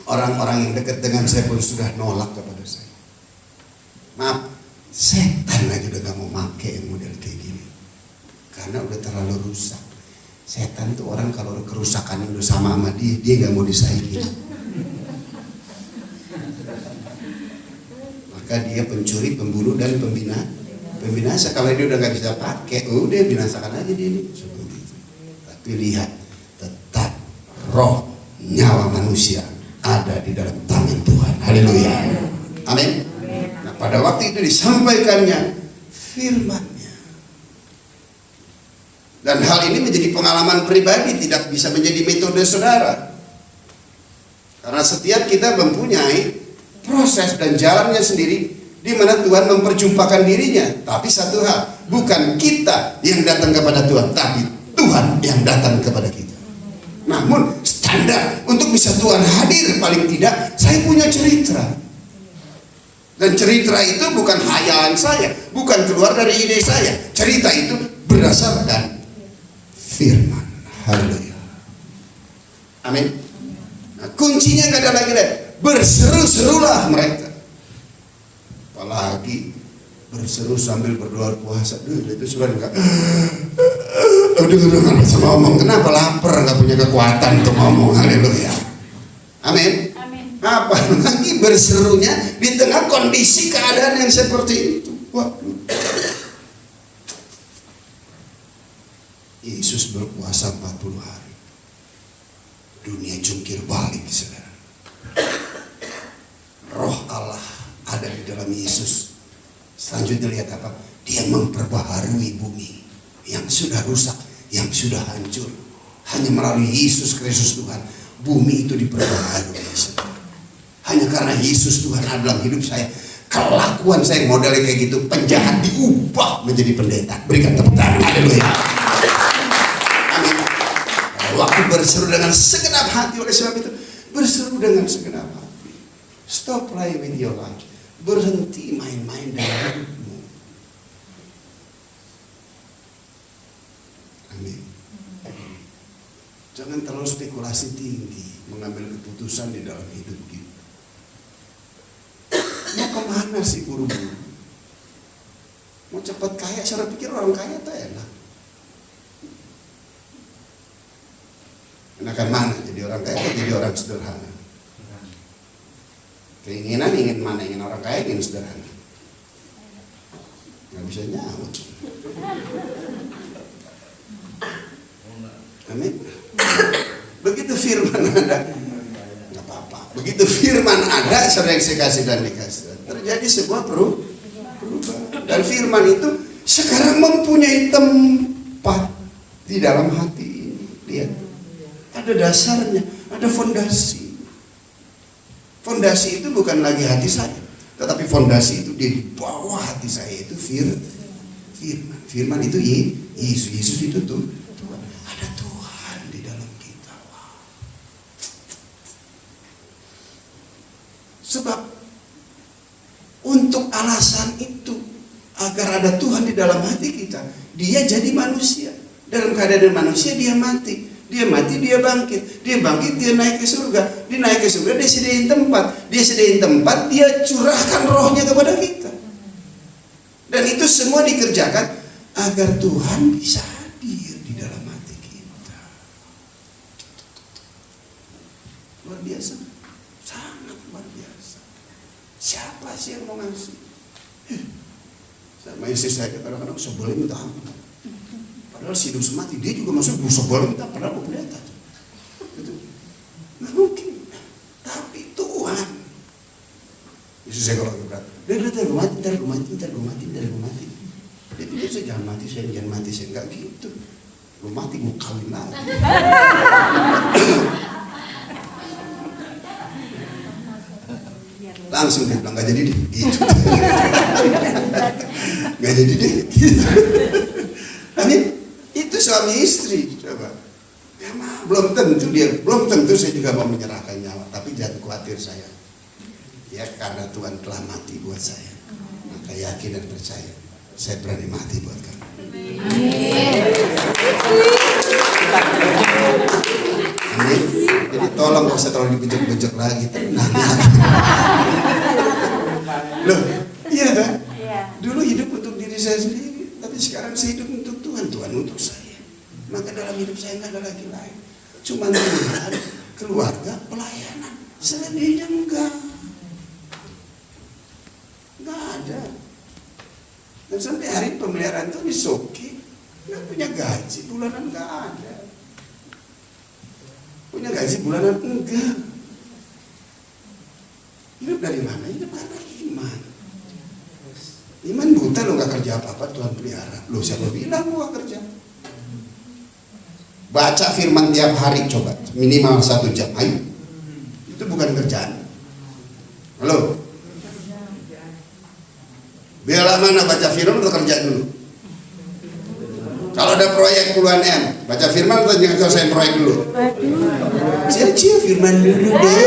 Orang-orang yang dekat dengan saya pun sudah nolak kepada saya. Maaf, setan aja udah gak mau pakai yang model kayak gini, karena udah terlalu rusak. Setan tuh orang kalau kerusakannya udah sama dia gak mau disaingi. Maka dia pencuri, pembunuh dan pembinasa. Kalau dia udah gak bisa pakai, udah binasakan aja dia ini. Seperti itu. Tapi lihat, tetap roh, nyawa manusia ada di dalam tangan Tuhan. Haleluya. Amin. Nah, pada waktu itu disampaikannya firman-Nya. Dan hal ini menjadi pengalaman pribadi, tidak bisa menjadi metode saudara. Karena setiap kita mempunyai proses dan jalannya sendiri di mana Tuhan memperjumpakan dirinya. Tapi satu hal, bukan kita yang datang kepada Tuhan, tapi Tuhan yang datang kepada kita. Namun standar untuk bisa Tuhan hadir, paling tidak saya punya cerita. Dan cerita itu bukan hayalan saya, bukan keluar dari ide saya. Cerita itu berdasarkan firman. Haleluya. Amin. Nah, kuncinya nggak ada lagi deh. Berseru-serulah mereka. Apalagi berseru sambil berdoa puasa. Itu sudah enggak. Udah nggak bisa ngomong. Kenapa? Lapar, nggak punya kekuatan untuk ngomong. Haleluya. Amin. Apalagi berserunya di tengah kondisi keadaan yang seperti itu. Waduh. Yesus berpuasa 40 hari. Dunia jungkir balik, saudara. Roh Allah ada di dalam Yesus. Selanjutnya lihat apa? Dia memperbaharui bumi yang sudah rusak, yang sudah hancur. Hanya melalui Yesus Kristus Tuhan, bumi itu diperbaharui, saudara. Hanya karena Yesus Tuhan ada dalam hidup saya, kelakuan saya modelnya kayak gitu, penjahat diubah menjadi pendeta. Berikan tepuk tangan. Haleluya. Waktu berseru dengan segenap hati, oleh sebab itu berseru dengan segenap hati. Stop playing with your life. Berhenti main-main dengan hidupmu. Amin. Jangan terlalu spekulasi tinggi mengambil keputusan di dalam hidup kita. Mau kemana sih buru-buru? Mau cepat kaya? Saya pikir orang kaya itu enak. Enakan mana? Jadi orang kaya atau jadi orang sederhana? Keinginan ingin mana? Ingin orang kaya, ingin sederhana? Nggak bisa nyaut. Amin. Begitu firman ada, nggak apa-apa. Begitu firman ada, sering saya kasih dan dikasih, terjadi sebuah perubahan. Dan firman itu sekarang mempunyai tempat di dalam hati ini. Lihat. Ada dasarnya, ada fondasi. Fondasi itu bukan lagi hati saya, tetapi fondasi itu di bawah hati saya itu firman. Firman itu Yesus. Yesus itu tuh Tuhan. Ada Tuhan di dalam kita. Wow. Sebab untuk alasan itu, agar ada Tuhan di dalam hati kita, dia jadi manusia. Dalam keadaan manusia dia mati. Dia mati, dia bangkit. Dia bangkit, dia naik ke surga. Dia naik ke surga, dia sediain tempat. Dia sediain tempat, dia curahkan rohnya kepada kita. Dan itu semua dikerjakan agar Tuhan bisa hadir di dalam hati kita. Luar biasa. Sangat luar biasa. Siapa sih yang mau ngasih? Sama istri saya kadang-kadang sebelum minta ampun. Padahal si hidup semati, dia juga masuk busuk boleh minta, padahal mau pendeta. Gitu. Nggak mungkin. Tapi Tuhan. Yesus saya kalau berat. Dia gue mati. Dia bilang saya jangan mati, saya nggak gitu. Gue mati, gue kawin lagi. Langsung dia bilang nggak jadi deh. Gitu. Nggak jadi deh. Gitu. Amin. Itu suami istri, coba. Ya, belum tentu saya juga mau menyerahkan nyawa, tapi jangan khawatir saya. Ya karena Tuhan telah mati buat saya, maka yakin dan percaya saya berani mati buat kamu. Amin. Jadi tolong gak usah terlalu dibejek-bejek lagi, tenang. Loh, iya kan? Dulu hidup untuk diri saya sendiri, tapi sekarang saya hidup untuk Tuhan untuk saya. Maka dalam hidup saya nggak ada lagi lain. Cuma Tuhan, keluarga, pelayanan. Selebihnya enggak ada. Dan sampai hari pemeliharaan itu disoki, nggak punya gaji bulanan, nggak ada. Punya gaji bulanan? Enggak. Hidup dari mana? Hidup karena iman. Iman buta lo gak kerja apa-apa, Tuhan pelihara. Lo siapa bilang lo gak kerja? Baca firman tiap hari coba, minimal 1 jam. Ayo. Itu bukan kerjaan. Halo? Bela mana baca firman atau kerja dulu? Kalau ada proyek puluhan M, baca firman atau jangan selesai proyek dulu? Cia-cia firman dulu deh.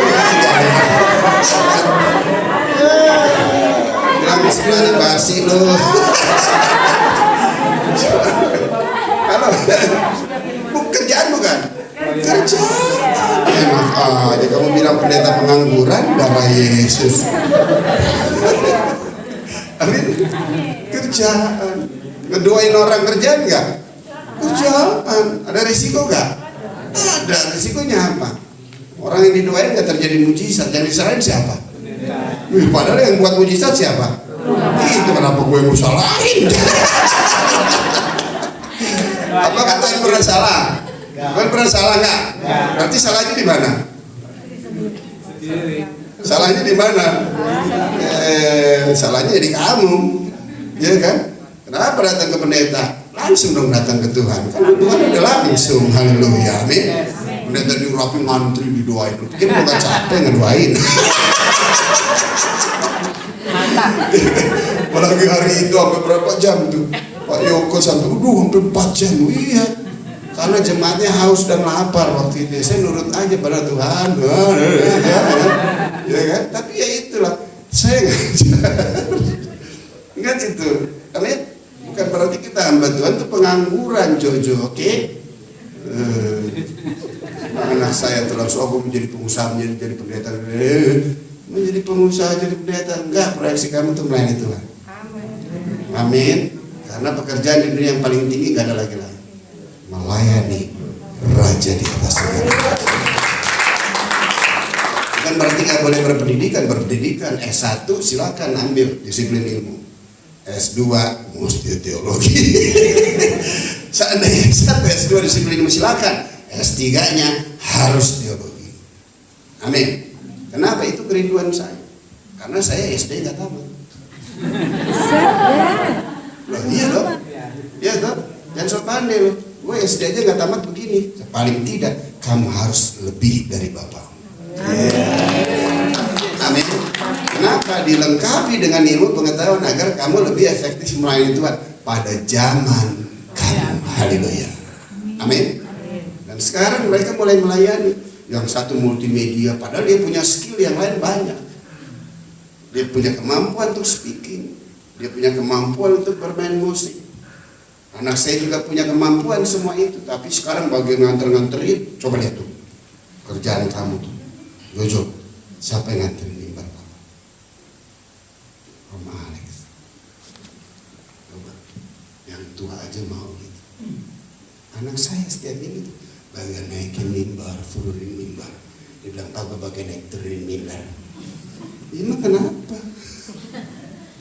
Bilang sebelahnya basi lo. Kalau kerjaan bukan? Kerjaan. Enak aja kamu bilang pendeta pengangguran, darah Yesus. Amin. Kerjaan. Ngedoain orang kerjaan nggak? Kerjaan. Ada risiko nggak? Ada. Risikonya apa? Orang yang didoain nggak terjadi mujizat. Yang disalahin siapa? Padahal yang buat mujizat siapa? Itu kenapa gue mau salahin? Apakah Tuhan pernah salah? Tuhan pernah salah nggak? Berarti salahnya di mana? Salahnya di mana? Salahnya di kamu, ya kan? Kenapa datang ke pendeta? Langsung dong datang ke Tuhan. Karena Tuhan udah langsung, haleluya, amin. Pendeta diurapi ngantri didoain. Kita bukan capek ngedoain. Apalagi hari itu sampai berapa jam tuh? Pak Yoko sampai, sampai 4 jam. Iya. Karena jemaatnya haus dan lapar waktu itu. Saya nurut aja pada Tuhan. Ya kan? Tapi ya itulah. Saya enggak itu. Karena bukan berarti kita hamba Tuhan itu pengangguran, Jojo, oke? Anak saya terlalu aku menjadi pengusaha, menjadi pendeta. Menjadi pengusaha, jadi pendeta. Enggak, proyeksi kamu itu melayani Tuhan. Amin. Karena pekerjaan di dunia yang paling tinggi enggak ada lagi lain. Melayani Raja di atas segala. Bukan berarti nggak boleh berpendidikan. S1 silakan ambil disiplin ilmu. S2 mesti teologi. Seandainya S1 S2 disiplin ilmu silakan. S3-nya harus teologi. Amin. Kenapa? Itu kerinduan saya. Karena saya SD nggak tamat. Loh, iya dong. Iya dong. Jangan sok pandai loh. Gue SD aja nggak tamat begini. Paling tidak kamu harus lebih dari bapak. Amin. Kenapa? Dilengkapi dengan ilmu pengetahuan agar kamu lebih efektif melayani Tuhan pada zaman kamu. Haleluya. Amin. Dan sekarang mereka mulai melayani. Yang satu multimedia, padahal dia punya skill yang lain banyak. Dia punya kemampuan untuk speaking. Dia punya kemampuan untuk bermain musik. Anak saya juga punya kemampuan semua itu. Tapi sekarang bagian nganter-nganterin, coba lihat tuh kerjaan kamu tuh. Jojo, siapa yang nganterin mimbar Papa? Om Alex. Coba, yang tua aja mau gitu. Anak saya setiap minggu tuh bagian naikin mimbar, turunin mimbar. Dia bilang Papa bagian naik turunin mimbar. Ini kenapa?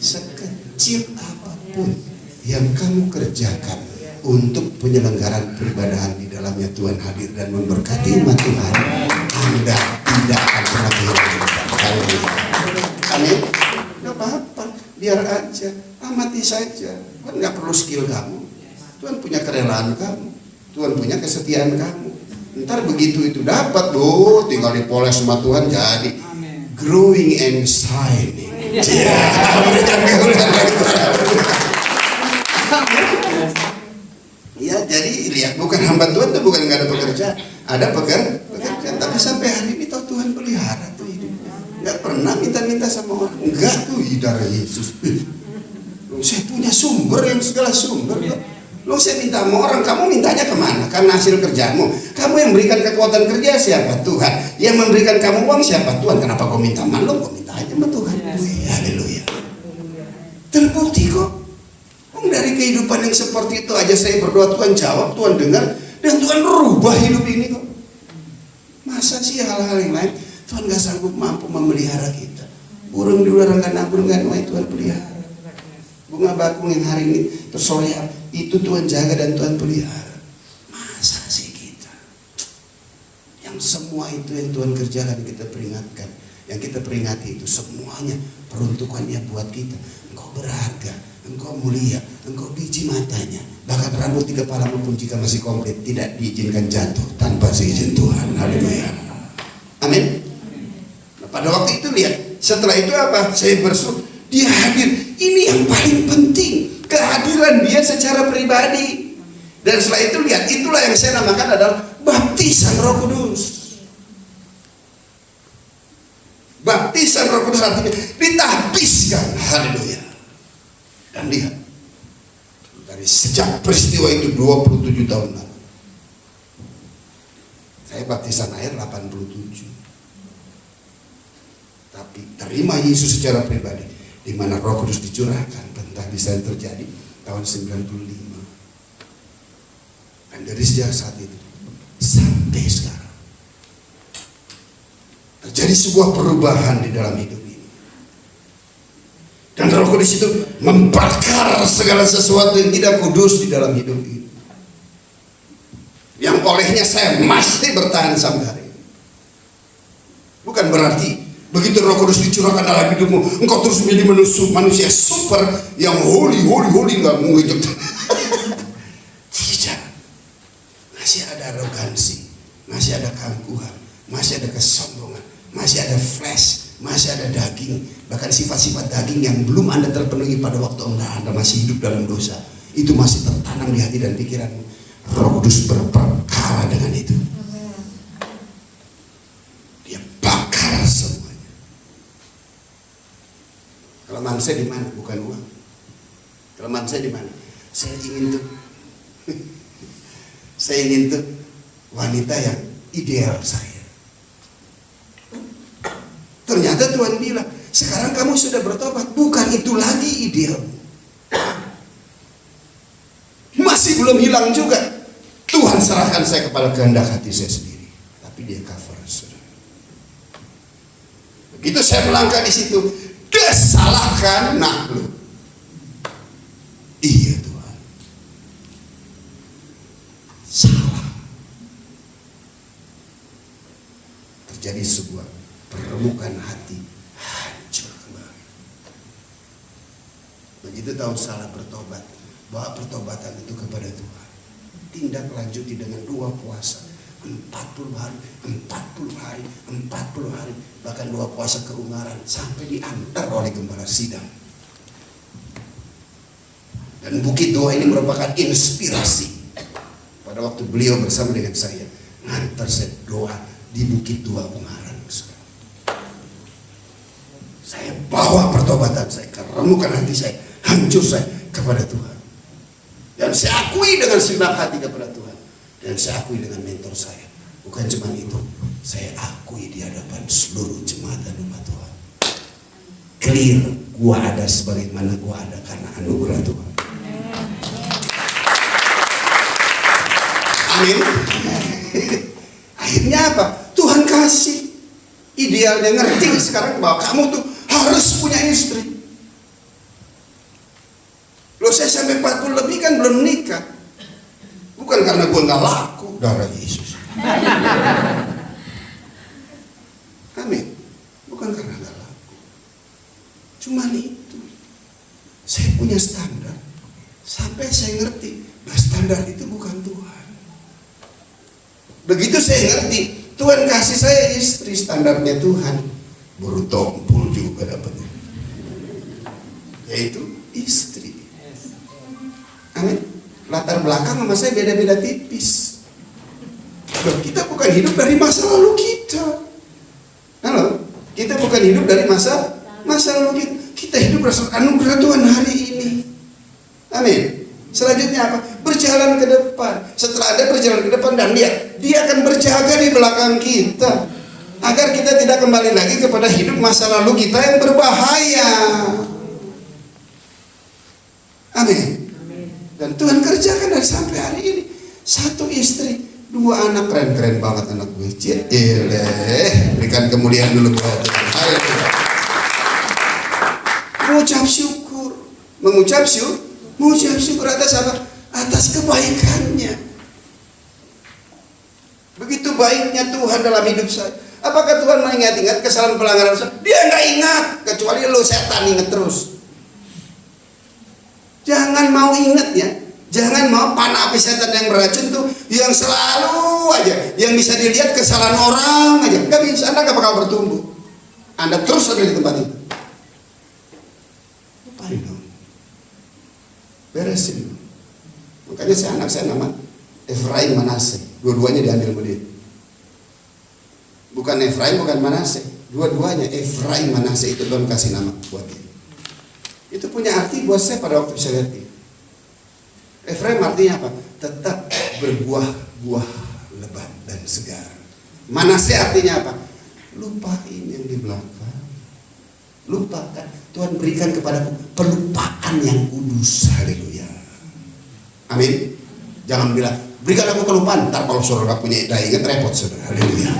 Sekecil apapun yang kamu kerjakan untuk penyelenggaraan peribadahan di dalamnya Tuhan hadir dan memberkati umat Tuhan, Anda tidak akan pernah kehilangan. Amin. Gak apa-apa, biar aja, amati saja. Tuhan gak perlu skill kamu. Tuhan punya kerelaan kamu. Tuhan punya kesetiaan kamu. Ntar begitu itu dapat, tinggal dipoles sama Tuhan jadi growing and shining. Ya, jadi lihat, bukan hamba Tuhan tuh bukan nggak ada pekerjaan, ada pekerjaan. Tapi sampai hari ini toh Tuhan pelihara tuh hidupnya. Nggak pernah minta-minta sama orang. Enggak tuh, darah Yesus. Saya punya sumber yang segala sumber. Lo saya minta sama orang, kamu mintanya kemana? Karena hasil kerjamu. Kamu yang berikan kekuatan kerja siapa? Tuhan. Yang memberikan kamu uang siapa? Tuhan. Kenapa kau minta sama lo? Kau minta aja sama Tuhan. Haleluya. Terbukti kok. Dari kehidupan yang seperti itu aja saya berdoa, Tuhan jawab, Tuhan dengar, dan Tuhan rubah hidup ini kok. Masa sih hal-hal yang lain Tuhan gak sanggup mampu memelihara kita? Burung di udara gak nabur gak nuai, Tuhan pelihara. Bunga bakung yang hari ini tersoyak, itu Tuhan jaga dan Tuhan pelihara. Masa sih kita yang semua itu yang Tuhan kerjakan kita peringatkan. Yang kita peringati itu semuanya peruntukannya buat kita. Engkau berharga, engkau mulia, engkau biji matanya. Bahkan rambut di kepalamu pun jika masih komplit tidak diizinkan jatuh tanpa seizin Tuhan. Haleluya. Amin. Nah, pada waktu itu lihat, setelah itu apa? Saya bersyukur dia hadir. Ini yang paling penting, kehadiran dia secara pribadi. Dan setelah itu lihat, itulah yang saya namakan adalah baptisan Roh Kudus. Baptisan Roh Kudus artinya ditahbiskan. Haleluya. Dan lihat, dari sejak peristiwa itu 27 tahun lalu, saya baptisan air 87. Tapi terima Yesus secara pribadi, di mana Roh Kudus dicurahkan, pentahbisan terjadi tahun 95. Dan dari sejak saat itu sampai sekarang terjadi sebuah perubahan di dalam hidup ini. Dan Roh Kudus itu membakar segala sesuatu yang tidak kudus di dalam hidup ini, yang olehnya saya masih bertahan sampai hari ini. Bukan berarti begitu Roh Kudus dicurahkan dalam hidupmu, engkau terus menjadi manusia super yang holy nggak mau hidup. Tidak. Masih ada arogansi, masih ada keangkuhan, masih ada kesombongan, masih ada flesh, masih ada daging, bahkan sifat-sifat daging yang belum Anda terpenuhi pada waktu Anda masih hidup dalam dosa, itu masih tertanam di hati dan pikiranmu. Roh Kudus berperkara dengan itu. Dia bakar semuanya. Kelemahan saya di mana? Bukan uang. Kelemahan saya di mana? Saya ingin tuh wanita yang ideal saya. Ternyata Tuhan bilang, sekarang kamu sudah bertobat, bukan itu lagi ideal. Masih belum hilang juga. Tuhan serahkan saya kepada kehendak hati saya sendiri. Tapi dia cover, saudara. Begitu saya melangkah di situ, dia salahkan nakluk. Iya Tuhan, salah. Terjadi sebuah permukaan hati hancur kembali. Begitu tahu salah bertobat, bawa pertobatan itu kepada Tuhan. Tindak lanjuti dengan 2 puasa 40 hari, 40 hari, 40 hari, bahkan 2 puasa keungaran sampai diantar oleh gembala sidang. Dan Bukit Doa ini merupakan inspirasi pada waktu beliau bersama dengan saya ngantar saya doa di Bukit Doa Ungaran. Saya bawa pertobatan saya, keremukan hati saya, hancur saya kepada Tuhan. Dan saya akui dengan segenap hati kepada Tuhan. Dan saya akui dengan mentor saya. Bukan cuma itu, saya akui di hadapan seluruh jemaat dan umat Tuhan. Clear, gua ada sebagaimana gua ada karena anugerah Tuhan. Amin. Akhirnya apa? Tuhan kasih idealnya, ngerti sekarang bahwa kamu tuh harus punya istri. Loh, saya sampai 40 lebih kan belum nikah. Bukan karena gue gak laku, darah Yesus. Amin. Bukan karena gak laku. Cuman itu, saya punya standar. Sampai saya ngerti bahwa standar itu bukan Tuhan. Begitu saya ngerti, Tuhan kasih saya istri, standarnya Tuhan. Baru tompul juga dapatnya. Yaitu istri. Amin. Latar belakang sama saya beda-beda tipis. Kita bukan hidup dari masa lalu kita. Halo, kita bukan hidup dari masa lalu kita. Kita hidup berdasarkan anugerah Tuhan hari ini. Amin. Selanjutnya apa? Berjalan ke depan. Setelah ada berjalan ke depan dan dia akan berjaga di belakang kita agar kita tidak kembali lagi kepada hidup masa lalu kita yang berbahaya. Amin. Dan Tuhan kerjakan dari sampai hari ini. 1 istri, 2 anak, keren banget anak gue. Berikan kemuliaan dulu buat Tuhan. Mengucap syukur atas apa? Atas kebaikannya. Begitu baiknya Tuhan dalam hidup saya. Apakah Tuhan mengingat-ingat kesalahan pelanggaran saya? Dia nggak ingat, kecuali lu setan ingat terus. Jangan mau ingat ya. Jangan mau panah api setan yang beracun tuh yang selalu aja, yang bisa dilihat kesalahan orang aja. Nggak bisa, Anda nggak bakal bertumbuh. Anda terus ada di tempat itu. Lupain dong. Beresin. Makanya anak saya nama Efraim Manase. Dua-duanya diambil sama dia. Bukan Efraim, bukan Manase. Dua-duanya Efraim Manase itu Tuhan kasih nama buat dia. Itu punya arti buat saya pada waktu saya lihat dia. Efraim artinya apa? Tetap berbuah-buah lebat dan segar. Manase artinya apa? Lupain yang di belakang. Lupakan. Tuhan berikan kepadaku pelupaan yang kudus. Haleluya. Amin. Jangan bilang berikan aku kelupaan. Ntar kalau saudara punya daya ingat repot saudara. Haleluya.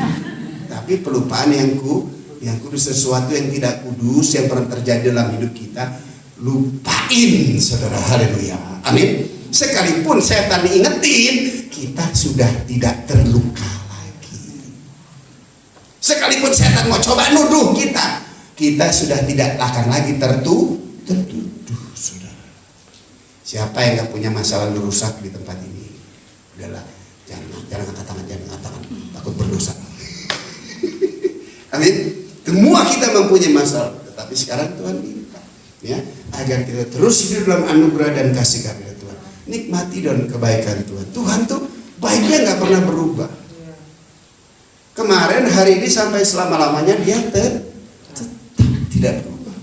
Tapi pelupaan yang kudus, sesuatu yang tidak kudus yang pernah terjadi dalam hidup kita, lupain saudara. Haleluya. Amin. Sekalipun setan ingetin, kita sudah tidak terluka lagi. Sekalipun setan mau coba nuduh kita sudah tidak akan lagi tertuduh saudara. Siapa yang gak punya masalah rusak di tempat ini? Udahlah, jangan angkat tangan, takut berdosa. Amin. Semua kita mempunyai masalah, tetapi sekarang Tuhan minta ya agar kita terus hidup dalam anugerah dan kasih karunia. Nikmati dan kebaikan Tuhan. Tuhan tuh baiknya nggak pernah berubah. Kemarin, hari ini sampai selama-lamanya dia tetap tidak berubah.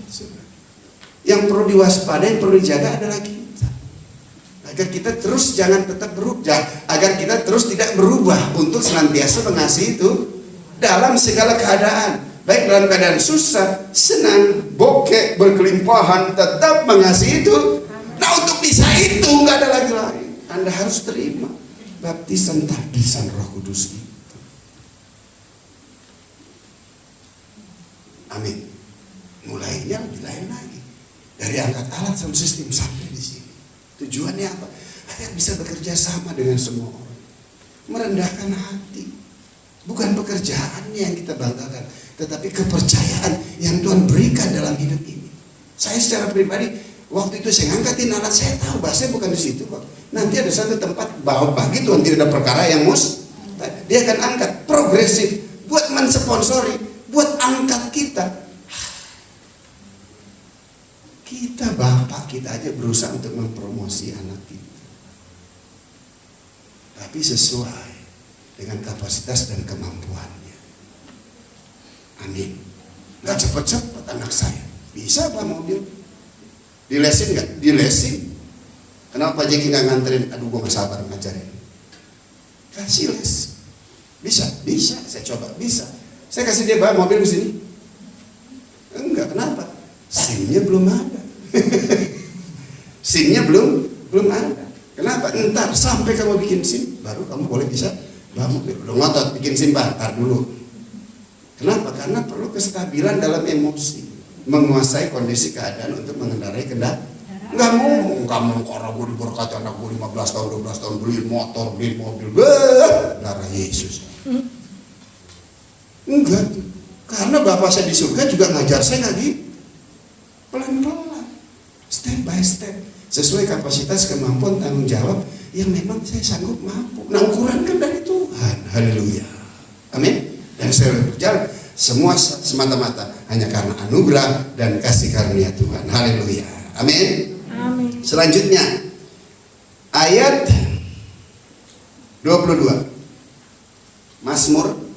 Yang perlu diwaspadai, yang perlu dijaga adalah kita. Agar kita terus jangan tetap berubah, agar kita terus tidak berubah untuk senantiasa mengasihi itu dalam segala keadaan. Baik dalam keadaan susah, senang, bokeh, berkelimpahan, tetap mengasihi itu. Nah untuk bisa itu nggak ada lagi lain. Anda harus terima baptisan tabisan Roh Kudus itu. Amin. Mulainya lebih lain lagi. Dari angkat alat sound system sampai di sini. Tujuannya apa? Agar bisa bekerja sama dengan semua orang. Merendahkan hati. Bukan pekerjaannya yang kita banggakan, tetapi kepercayaan yang Tuhan berikan dalam hidup ini. Saya secara pribadi waktu itu saya ngangkatin alat, saya tahu bahasanya bukan di situ kok. Nanti ada satu tempat bahwa bagi Tuhan tidak ada perkara yang dia akan angkat progresif buat mensponsori, buat angkat kita. Kita bapak kita aja berusaha untuk mempromosi anak kita, tapi sesuai dengan kapasitas dan kemampuannya. Amin. Nggak cepat-cepat anak saya bisa apa mobil. Dilesin nggak? Dilesin. Kenapa Pak Jeki nggak nganterin? Aduh, gue nggak sabar ngajarin. Kasih les. Bisa. Saya coba. Bisa. Saya kasih dia bawa mobil di sini. Enggak. Kenapa? SIM-nya belum ada. SIM-nya belum ada. Kenapa? Entar sampai kamu bikin SIM, baru kamu boleh bisa bawa mobil. Belum ngotot bikin SIM, ntar dulu. Kenapa? Karena perlu kestabilan dalam emosi. Menguasai kondisi keadaan untuk mengendarai kendaraan. Nggak mau kamu orang gue diberkati anak gue 15 tahun 12 tahun beli motor beli mobil darah Yesus. Enggak, karena bapak saya di surga juga ngajar saya nggak gitu, pelan-pelan, step by step, sesuai kapasitas kemampuan tanggung jawab yang memang saya sanggup mampu. Nah ukuran kan dari Tuhan. Haleluya. Amin. Dan saya berjalan semua semata-mata hanya karena anugerah dan kasih karunia Tuhan. Haleluya. Amin. Amin. Selanjutnya ayat 22 Mazmur.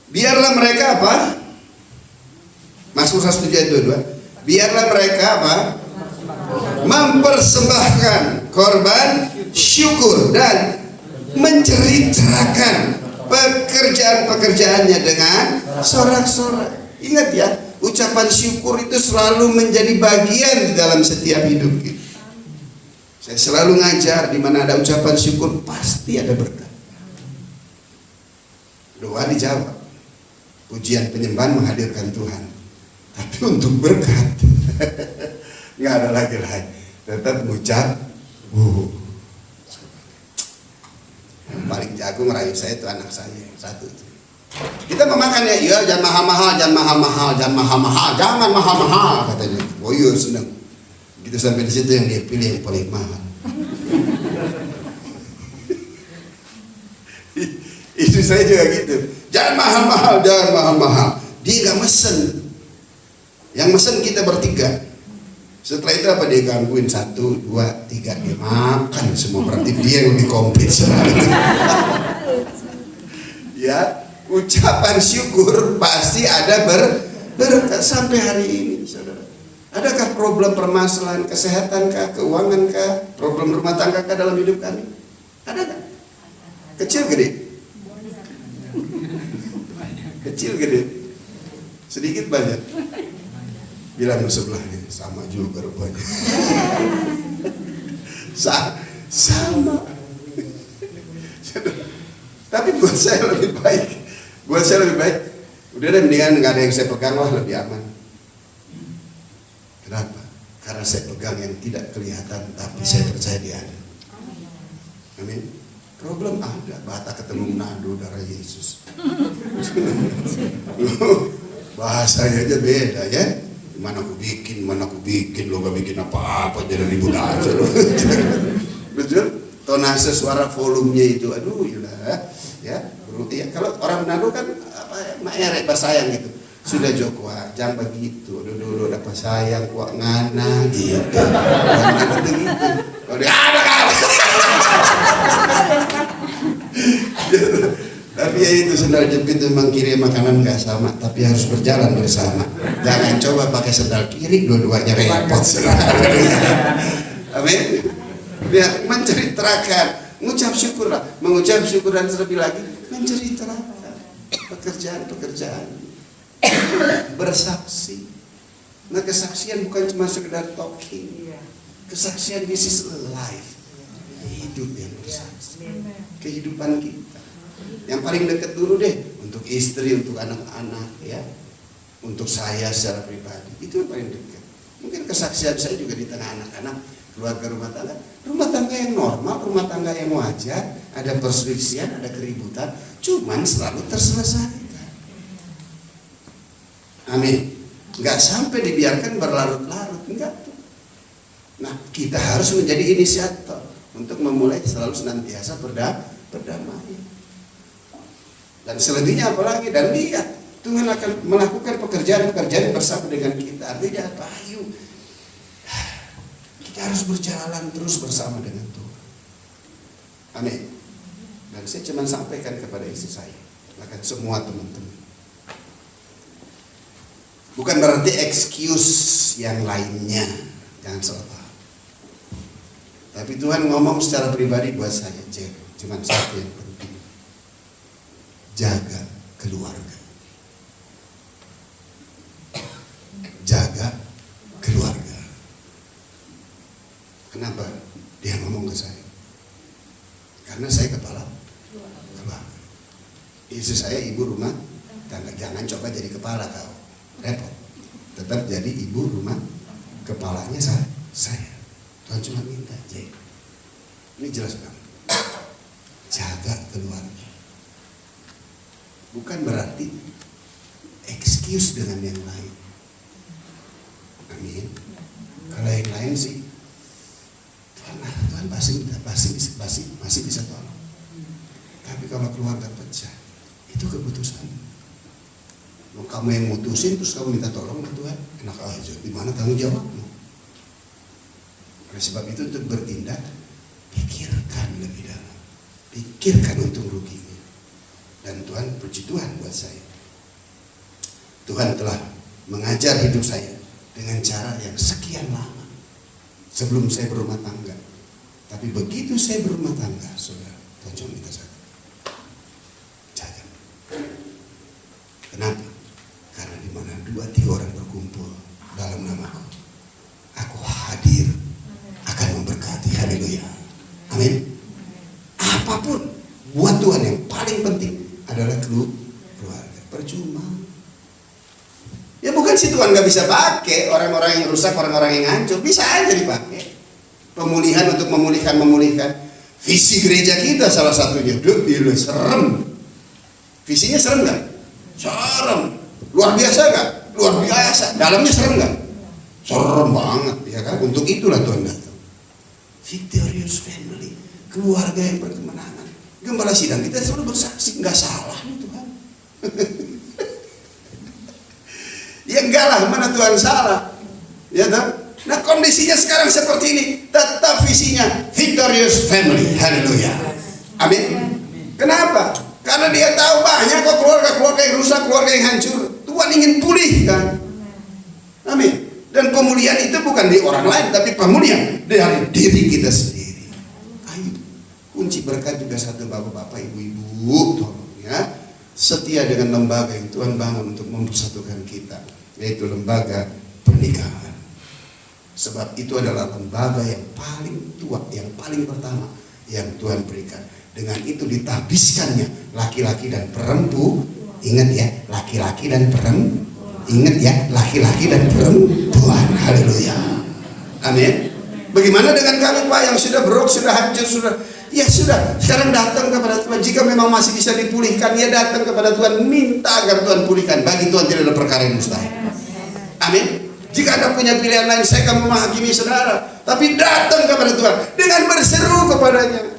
Biarlah mereka apa? Mazmur 107 ayat 22. Biarlah mereka apa? Mempersembahkan korban syukur dan menceritakan pekerjaan-pekerjaannya dengan sorak-sorak. Ingat ya, ucapan syukur itu selalu menjadi bagian di dalam setiap hidup kita. Saya selalu ngajar di mana ada ucapan syukur pasti ada berkat. Doa dijawab, pujian penyembahan menghadirkan Tuhan. Tapi untuk berkat nggak ada lagi lain. Tetap mengucap, yang paling jago ngerayu saya itu anak saya yang satu itu. Kita mau makan ya, iya jangan mahal-mahal, jangan mahal-mahal, jangan mahal-mahal, jangan mahal-mahal katanya. Oh iya senang. Gitu sampai di situ yang dia pilih yang paling mahal. Istri saya juga gitu. Jangan mahal-mahal, jangan mahal-mahal. Dia nggak mesen. Yang mesen kita bertiga. Setelah itu apa dia gangguin 1, 2, 3 dia makan semua, berarti dia yang lebih komplit selalu. Ya, ucapan syukur pasti ada berkat sampai hari ini, saudara. Adakah problem permasalahan kesehatan kah, keuangan kah, problem rumah tangga kah dalam hidup kami? Ada nggak? Kecil gede? Kecil gede? Sedikit banyak? Bilang ke sebelahnya, sama juga rupanya. Sama. Tapi buat saya lebih baik. Udah deh, mendingan nggak ada yang saya pegang lah, lebih aman. Kenapa? Karena saya pegang yang tidak kelihatan, tapi saya percaya dia ada. Amin. Problem ada, Batak ketemu Manado darah Yesus. Bahasanya aja beda ya. Mana aku bikin, lo gak bikin apa-apa, jadi ribut aja lo. Betul? Tonase suara volumenya itu, aduh ya. Kalau orang Manado kan erek bahasayang gitu. Sudah Joko, jangan begitu. Dulu dapat sayang, kuat ngana gitu. Ngana tuh gitu. Kalau dia tapi ya itu sendal jepit memang kiri makanan nggak sama, tapi harus berjalan bersama. Jangan coba pakai sendal kiri, dua-duanya repot. Amin. Ya, menceritakan, mengucap syukur dan terlebih lagi menceritakan pekerjaan, bersaksi. Nah, kesaksian bukan cuma sekedar talking. Kesaksian this is life, hidup yang bersaksi, kehidupan kita. Yang paling dekat dulu deh, untuk istri, untuk anak-anak, ya, untuk saya secara pribadi, itu yang paling dekat. Mungkin kesaksian saya juga di tengah anak-anak, keluarga rumah tangga yang normal, rumah tangga yang wajar, ada perselisihan, ada keributan, cuman selalu terselesaikan. Amin. Nggak sampai dibiarkan berlarut-larut, enggak tuh. Nah, kita harus menjadi inisiator untuk memulai selalu senantiasa berdamai. Dan selebihnya apalagi, dan lihat Tuhan akan melakukan pekerjaan-pekerjaan bersama dengan kita. Artinya apa? Ayo, kita harus berjalan terus bersama dengan Tuhan. Amin. Dan saya cuma sampaikan kepada istri saya, bahkan semua teman-teman, bukan berarti excuse yang lainnya, jangan salah paham. Tapi Tuhan ngomong secara pribadi buat saya, cuma satu yang penting. Jaga keluarga. Jaga keluarga. Kenapa dia ngomong ke saya? Karena saya kepala keluarga. Istri saya ibu rumah tangga. Jangan coba jadi kepala kau, repot. Tetap jadi ibu rumah, kepalanya saya. Tuhan cuma minta, ini jelas banget. Jaga keluarga. Bukan berarti excuse dengan yang lain. Amin. Kalau yang lain sih, Tuhan masih bisa tolong. Tapi kalau keluarga pecah, itu keputusan. Kamu yang mutusin terus kamu minta tolong ke Tuhan, enak aja. Di mana tanggung jawabmu? Oleh sebab itu untuk bertindak, pikirkan lebih dalam. Pikirkan untung ruginya. Dan Tuhan, puji Tuhan buat saya. Tuhan telah mengajar hidup saya dengan cara yang sekian lama sebelum saya berumah tangga. Tapi begitu saya berumah tangga, saudara, Tuhan cuma minta satu. Jaga. Kenapa? Karena di mana 2-3 orang berkumpul dalam namaku, aku hadir akan memberkati. Haleluya. Amin. Apapun buat Tuhan yang paling penting adalah keluarga. Percuma. Ya bukan sih Tuhan gak bisa pakai orang-orang yang rusak, orang-orang yang hancur. Bisa aja dipakai. Pemulihan untuk memulihkan. Visi gereja kita salah satunya, serem. Visinya serem nggak? Serem. Luar biasa nggak? Luar biasa. Dalamnya serem nggak? Serem banget, ya kan? Untuk itulah Tuhan datang. Victorious family, keluarga yang berkemenangan. Gembala sidang kita selalu bersaksi, nggak salah nih Tuhan. Ya enggak lah, mana Tuhan salah? Ya kan? Nah kondisinya sekarang seperti ini, tetap visinya victorious family, haleluya, amin. Kenapa? Karena dia tahu banyak kok keluarga yang rusak, keluarga yang hancur. Tuhan ingin pulihkan, amin. Dan pemulihan itu bukan di orang lain, tapi pemulihan dari diri kita sendiri. Ayo, kunci berkat juga satu, bapak-bapak, ibu-ibu, tolong ya, setia dengan lembaga yang Tuhan bangun untuk mempersatukan kita, yaitu lembaga pernikahan. Sebab itu adalah lembaga yang paling tua, yang paling pertama yang Tuhan berikan. Dengan itu ditabiskannya laki-laki dan perempuan. Ingat ya, laki-laki dan perempuan. Ingat ya, laki-laki dan perempuan. Haleluya. Amin. Bagaimana dengan kami Pak yang sudah beruk, sudah hancur, sudah. Ya sudah, sekarang datang kepada Tuhan. Jika memang masih bisa dipulihkan, ya datang kepada Tuhan, minta agar Tuhan pulihkan. Bagi Tuhan tidak ada perkara yang mustahil. Amin. Jika Anda punya pilihan lain, saya akan menghakimi saudara. Tapi datang kepada Tuhan dengan berseru kepadanya,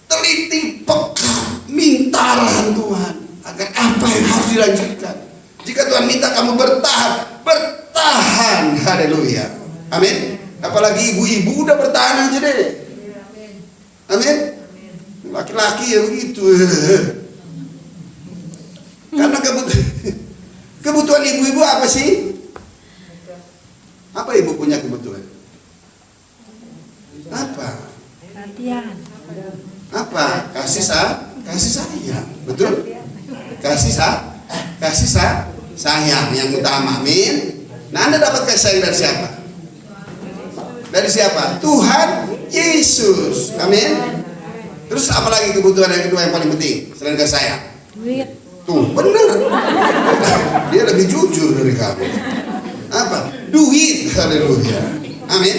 teliti, peka, minta arahan Tuhan agar apa yang harus dilanjutkan. Jika Tuhan minta kamu bertahan, haleluya, amin. Apalagi ibu-ibu udah bertahan aja deh, amin. Laki-laki ya begitu. Karena kebutuhan ibu-ibu apa sih? Apa ibu punya kebutuhan? Apa? Perhatian. Apa? Kasih sayang, betul? Kasih sayang yang utama, amin. Nah, Anda dapat kasih sayang dari siapa? Dari siapa? Tuhan Yesus, amin. Terus apa lagi kebutuhan yang kedua yang paling penting selain kasih sayang? Duit. Tuh, benar. Dia lebih jujur dari kamu. Apa? Duit, haleluya, amin.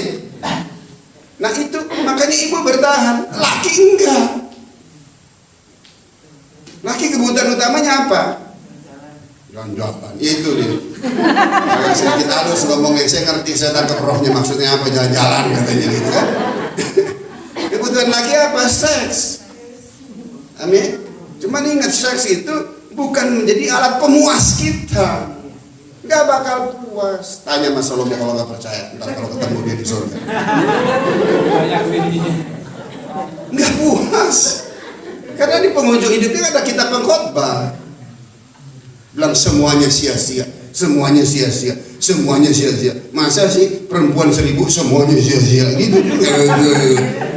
Nah itu makanya ibu bertahan, laki enggak. Laki kebutuhan utamanya apa? Jalan-jalan, itu dia. Agak sedikit halus ngomongnya, saya ngerti, saya tangkap rohnya maksudnya apa, jalan-jalan katanya gitu kan. Kebutuhan laki apa? Seks, amin. Cuman ingat, seks itu bukan menjadi alat pemuas kita. Gak bakal puas. Tanya Mas Salomo kalau gak percaya. Ntar kalau ketemu dia di surga. Gak puas. Karena di penghujung hidupnya ada kitab pengkhotbah. Bilang semuanya sia-sia. Semuanya sia-sia. Semuanya sia-sia. Masa sih perempuan 1000 semuanya sia-sia? Gitu juga.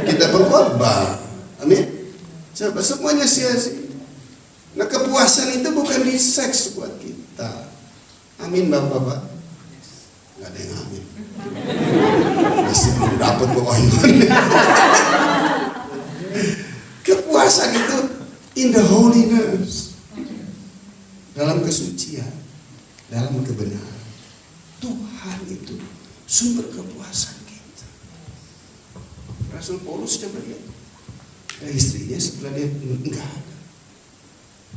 Kitab pengkhotbah. Amin. Semuanya sia-sia. Nah kepuasan itu bukan di seks buat kita. Amin bapak-bapak. Gak ada yang amin. Masih belum dapat pokoknya. Kepuasan itu in the holiness, dalam kesucian, dalam kebenaran. Tuhan itu sumber kepuasan kita. Rasul Paulus coba lihat, istrinya setelah dia enggak ada.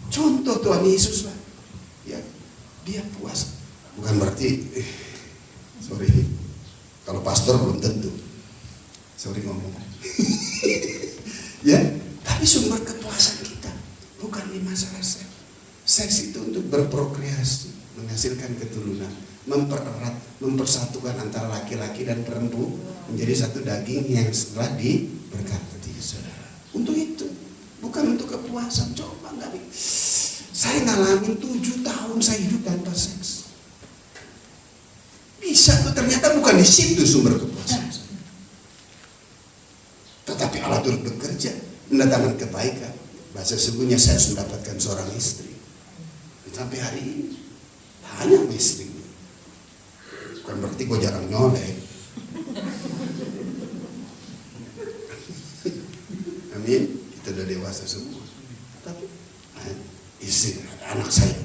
Contoh Tuhan Yesus lah, ya, dia puas. Bukan berarti, sorry, kalau pastor belum tentu, sorry ngomong. Ya, tapi sumber kepuasan kita bukan di masalah seks. Seks itu untuk berprokreasi, menghasilkan keturunan, mempererat, mempersatukan antara laki-laki dan perempuan menjadi satu daging yang setelah diberkati, saudara. Untuk itu, bukan untuk kepuasan. Coba nggak? Saya ngalamin 7 tahun saya hidup tanpa seks. Bisa tuh, ternyata bukan di situ sumber kepuasan. Tetapi Allah turut bekerja, mendatangkan kebaikan. Bahasa sesungguhnya saya harus mendapatkan seorang istri. Sampai hari ini hanya istri. Bukan berarti gue jarang nyolek. Amin. Kita udah dewasa semua. Tapi istri, anak saya,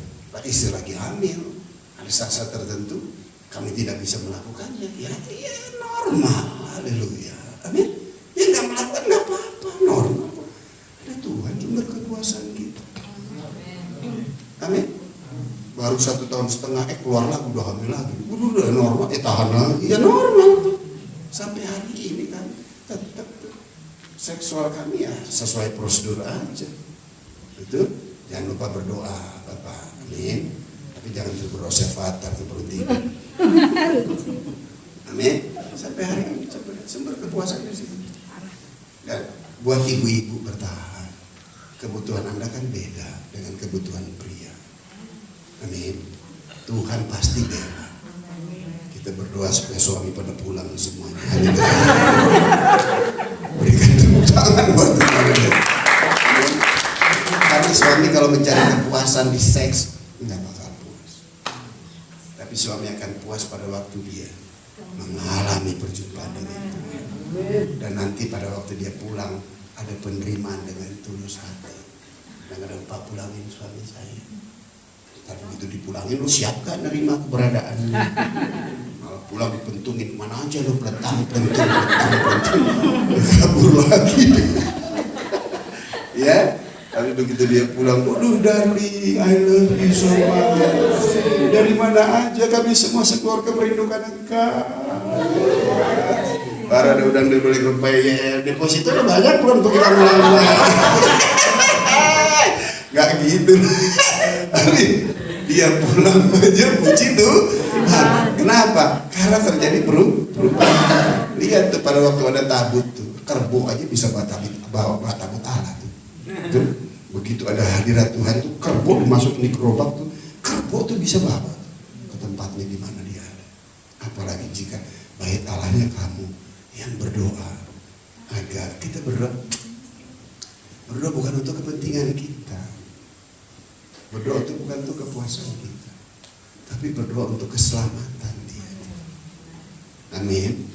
istri lagi hamil, ada saat-saat tertentu kami tidak bisa melakukannya. Ya normal. Haleluya. Amin. Ya nggak melakukan nggak apa-apa, normal. baru 1,5 tahun, keluar lagi, udah hamil lagi. Udah normal, tahan lagi, ya normal. Sampai hari ini kan tetap seksual kami ya sesuai prosedur aja. Itu jangan lupa berdoa, Bapak. Amin. Tapi jangan berdoa syafaat atau berhenti. Amin. Sampai hari ini sumber kepuasan di sini. Dan buat ibu-ibu bertahan. Kebutuhan Anda kan beda dengan kebutuhan pria. Amin. Tuhan pasti beda. Kita berdoa supaya suami pada pulang semuanya. Berikan tepuk tangan buat Tuhan. Karena suami kalau mencari kepuasan di seks nggak bakal puas. Tapi suami akan puas pada waktu dia mengalami perjumpaan dengan Tuhan. Dan nanti pada waktu dia pulang ada penerimaan dengan tulus hati. Kadang-kadang Pak pulangin suami saya. Tapi begitu dipulangin, lu siap gak nerima keberadaan? Malah pulang dipentungin, mana aja lu peletang, kabur lagi. Ya, tapi begitu dia pulang, waduh darling, I love you so much. Dari mana aja kami semua sekeluarga merindukan engkau. Para ada udang dibeli rupanya, deposito udah banyak belum untuk lama-lama. Gak gitu. Tapi dia pulang aja puji tuh. Kenapa? Karena terjadi perubahan. Lihat tuh pada waktu ada tabut tuh, kerbau aja bisa bawa tabut Allah tuh. Tuh. Begitu ada hadirat Tuhan tuh, kerbau dimasukin di gerobak tuh, kerbau tuh bisa bawa ke tempatnya di mana dia ada. Apalagi jika bait Allahnya kamu yang berdoa agar kita berdoa bukan untuk kepentingan kita, berdoa itu bukan untuk kepuasan kita, tapi berdoa untuk keselamatan dia. Amin.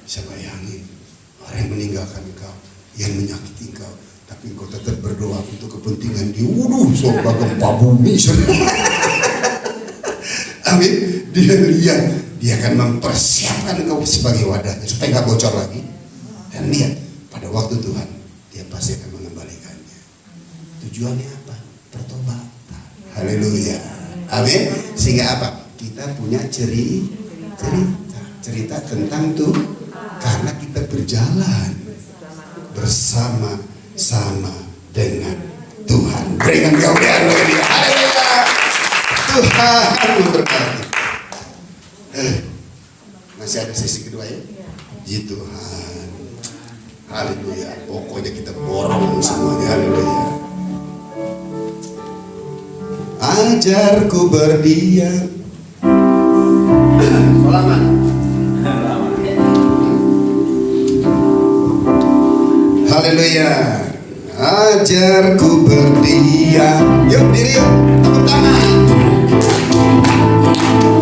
Bisa bayangin orang yang meninggalkan engkau, yang menyakiti engkau, tapi engkau tetap berdoa untuk kepentingan dia. Sobat gempa bumi. Amin. Dia lihat, dia akan mempersiapkan engkau sebagai wadahnya supaya nggak bocor lagi. Dan lihat, pada waktu Tuhan, dia pasti akan mengembalikannya. Tujuannya apa? Pertobatan. Haleluya. Amin. Sehingga apa? Kita punya cerita tentang tuh, karena kita berjalan bersama-sama dengan Tuhan. Berikan kemuliaan bagi Dia. Haleluya. Tuhan memberkati. Masih ada sesi kedua ya? Ji Tuhan. Haleluya. Pokoknya kita borong semuanya. Haleluya. Ajarku berdiam. Selamat. Haleluya. Ajarku berdiam. Yuk berdiri yuk. Tepuk tangan.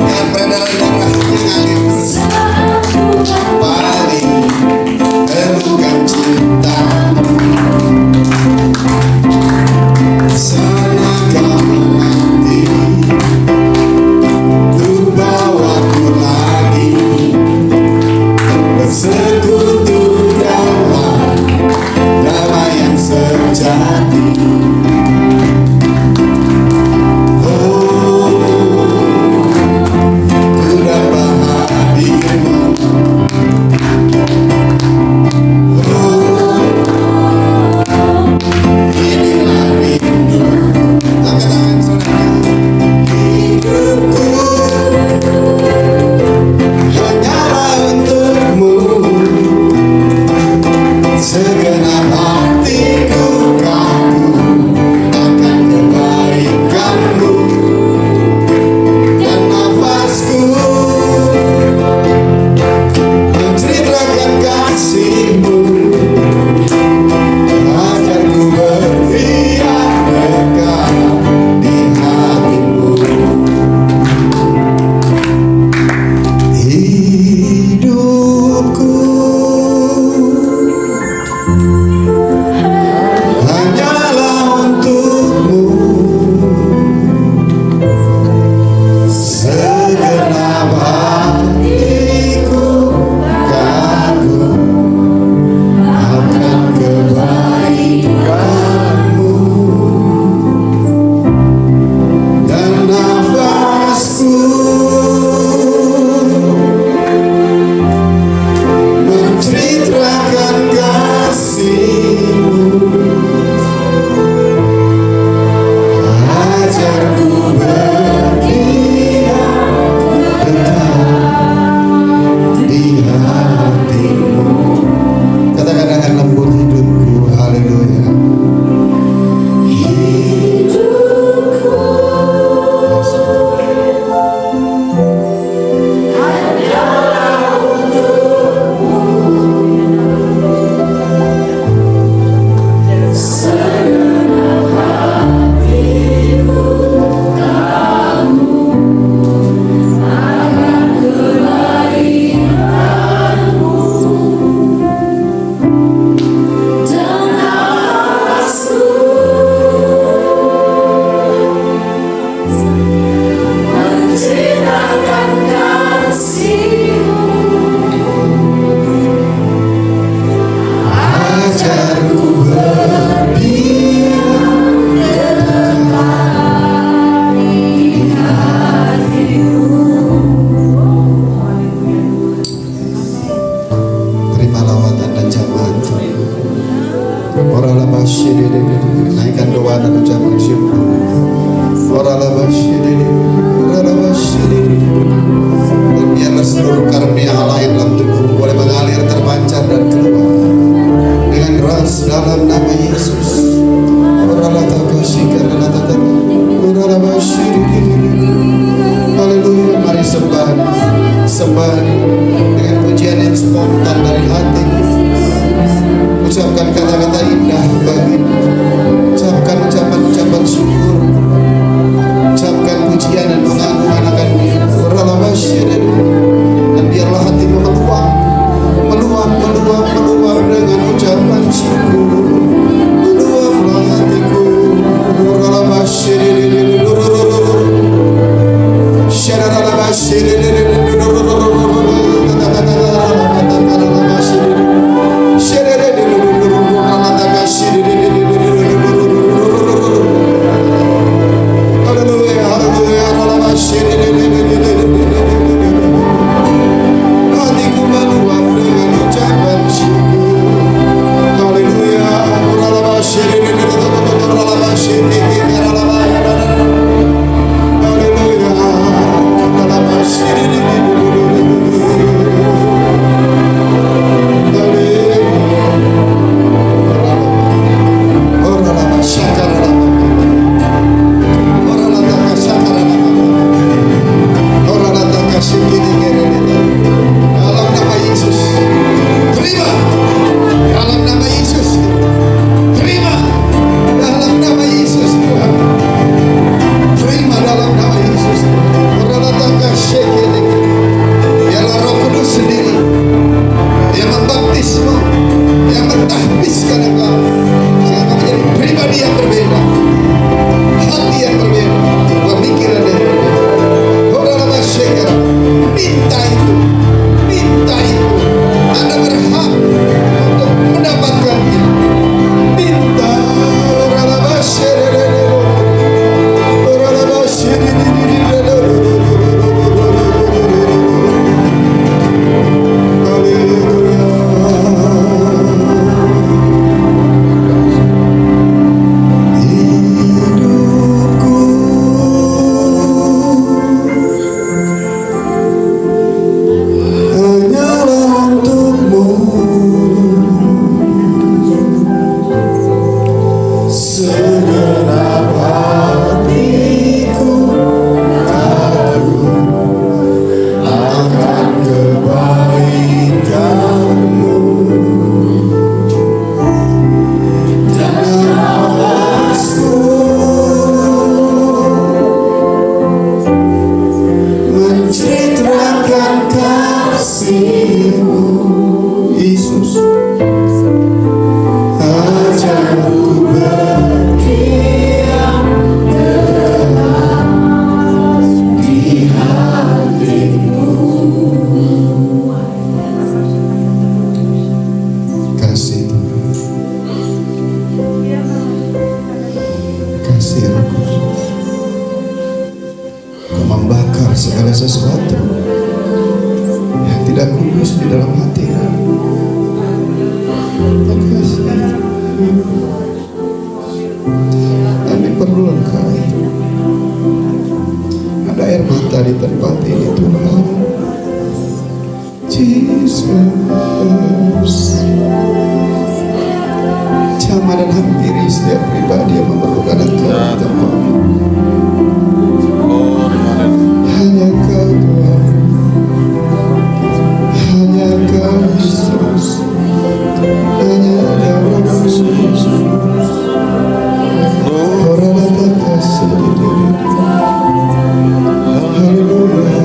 Yang peredaran darahnya ngalir. Paling temukan cinta. Sana kau menanti. Ku bawa ku lagi. Bersekutu dalam damai yang sejati. Segenap hatiku kamu Naikkan doa dan ucapan syukur. Dan biarlah seluruh karunia Allah yang dalam tubuh boleh mengalir, terpancar dan keluar dengan deras dalam nama Yesus. Haleluya. Mari sembah dengan pujian yang spontan dari hati. Ucapkan kata-kata indah bagimu. Ucapkan ucapan syukur. Ucapkan pujian dan pengakuan akan Dia. Dan biarlah hatimu meluap dengan ucapan syukur. Meluaplah hatiku. Hatiku meluap dengan ucapan syukur. Haleluya. Dalam nama Yesus, terima. Dalam nama Yesus, terima. Dalam nama Yesus, Tuhan. Terima dalam nama Yesus. Biarlah Roh Kudus sendiri yang membaptismu, yang mentahbiskan engkau sehingga menjadi pribadi yang berbeda, hati yang berbeda, pemikiran yang berbeda. Minta itu, Anda berhak untuk mendapatkannya. Minta. Segala sesuatu yang tidak kudus di dalam hati kami. Kami perlu Engkau. Ada air mata di tempat ini, Tuhan. Jesus, jamah dan hampiri setiap pribadi yang memerlukan Engkau di tempat ini. Hanya Kau Tuhan, hanya Kau Yesus, hanya Kau Yesus. Orang datang kasih diri. Haleluya,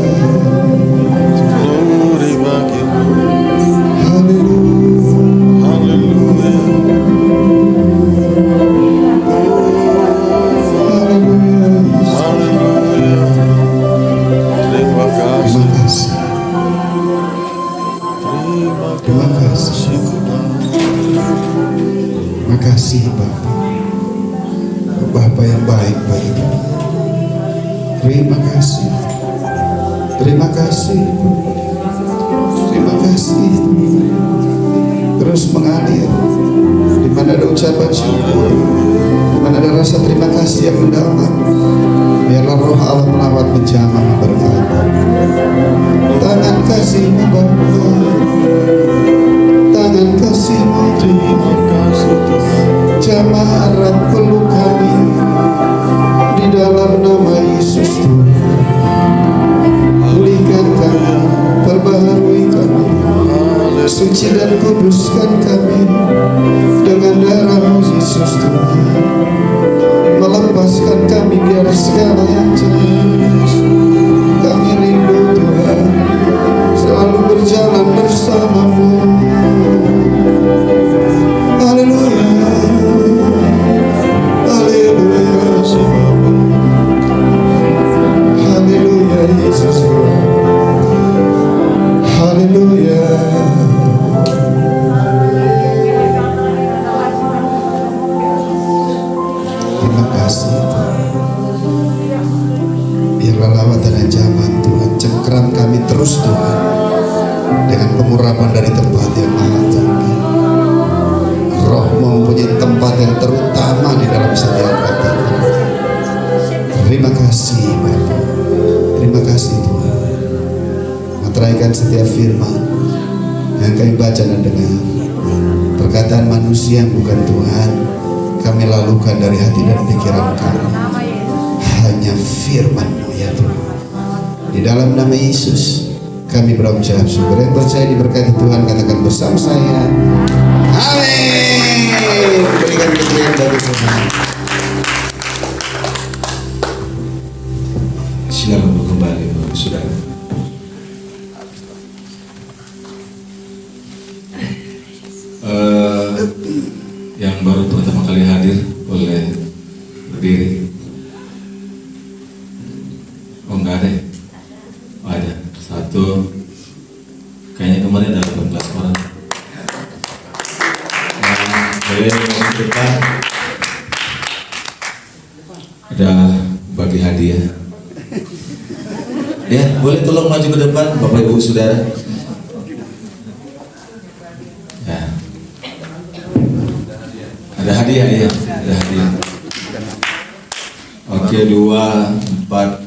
Makasih Bapa, Bapa yang baik bagi kami. Terima kasih, terima kasih, terima kasih. Terus mengalir di mana ada ucapan syukur, mana ada rasa terima kasih yang mendalam. Biarlah roh Allah melawat menjamah berkata, tangan kasih-Mu Bapa, tangan kasih-Mu terima kasih, jamah erat peluk kami di dalam nama Yesus Tuhan. Pulihkan kami, perbaharui kami, suci dan kuduskan kami dengan darah Yesus Tuhan. Melepaskan kami dari segala yang jahat. Kami rindu Tuhan selalu berjalan bersama-Mu. Haleluya, haleluya, haleluya Yesus Tuhan. Haleluya. Terima kasih Tuhan. Biarlah lawatan dan jaman Tuhan cengkeram kami terus Tuhan dengan pengurapan dari tempat yang maha tinggi. Roh mempunyai tempat yang terutama di dalam setiap hati. Terima kasih Bapa. Terima kasih Tuhan. Meteraikan setiap firman yang kami baca dan dengar. Perkataan manusia yang bukan Tuhan kami lalukan dari hati dan pikiran kami. Hanya firman-Mu ya Tuhan. Di dalam nama Yesus kami berucap syukur. Yang percaya diberkati Tuhan katakan bersama saya, amin. Berikan pujian bagi Tuhan. Silakan kembali saudara. Yang baru pertama kali hadir boleh berdiri. Oh enggak ada ya? Oh, ada satu. Kayaknya kemarin ada 18 orang. Boleh ngomong depan. Ada bagi hadiah. Ya, boleh tolong maju ke depan Bapak Ibu Saudara. Ya. Ada hadiah ya, ada hadiah. Oke, 2, 4,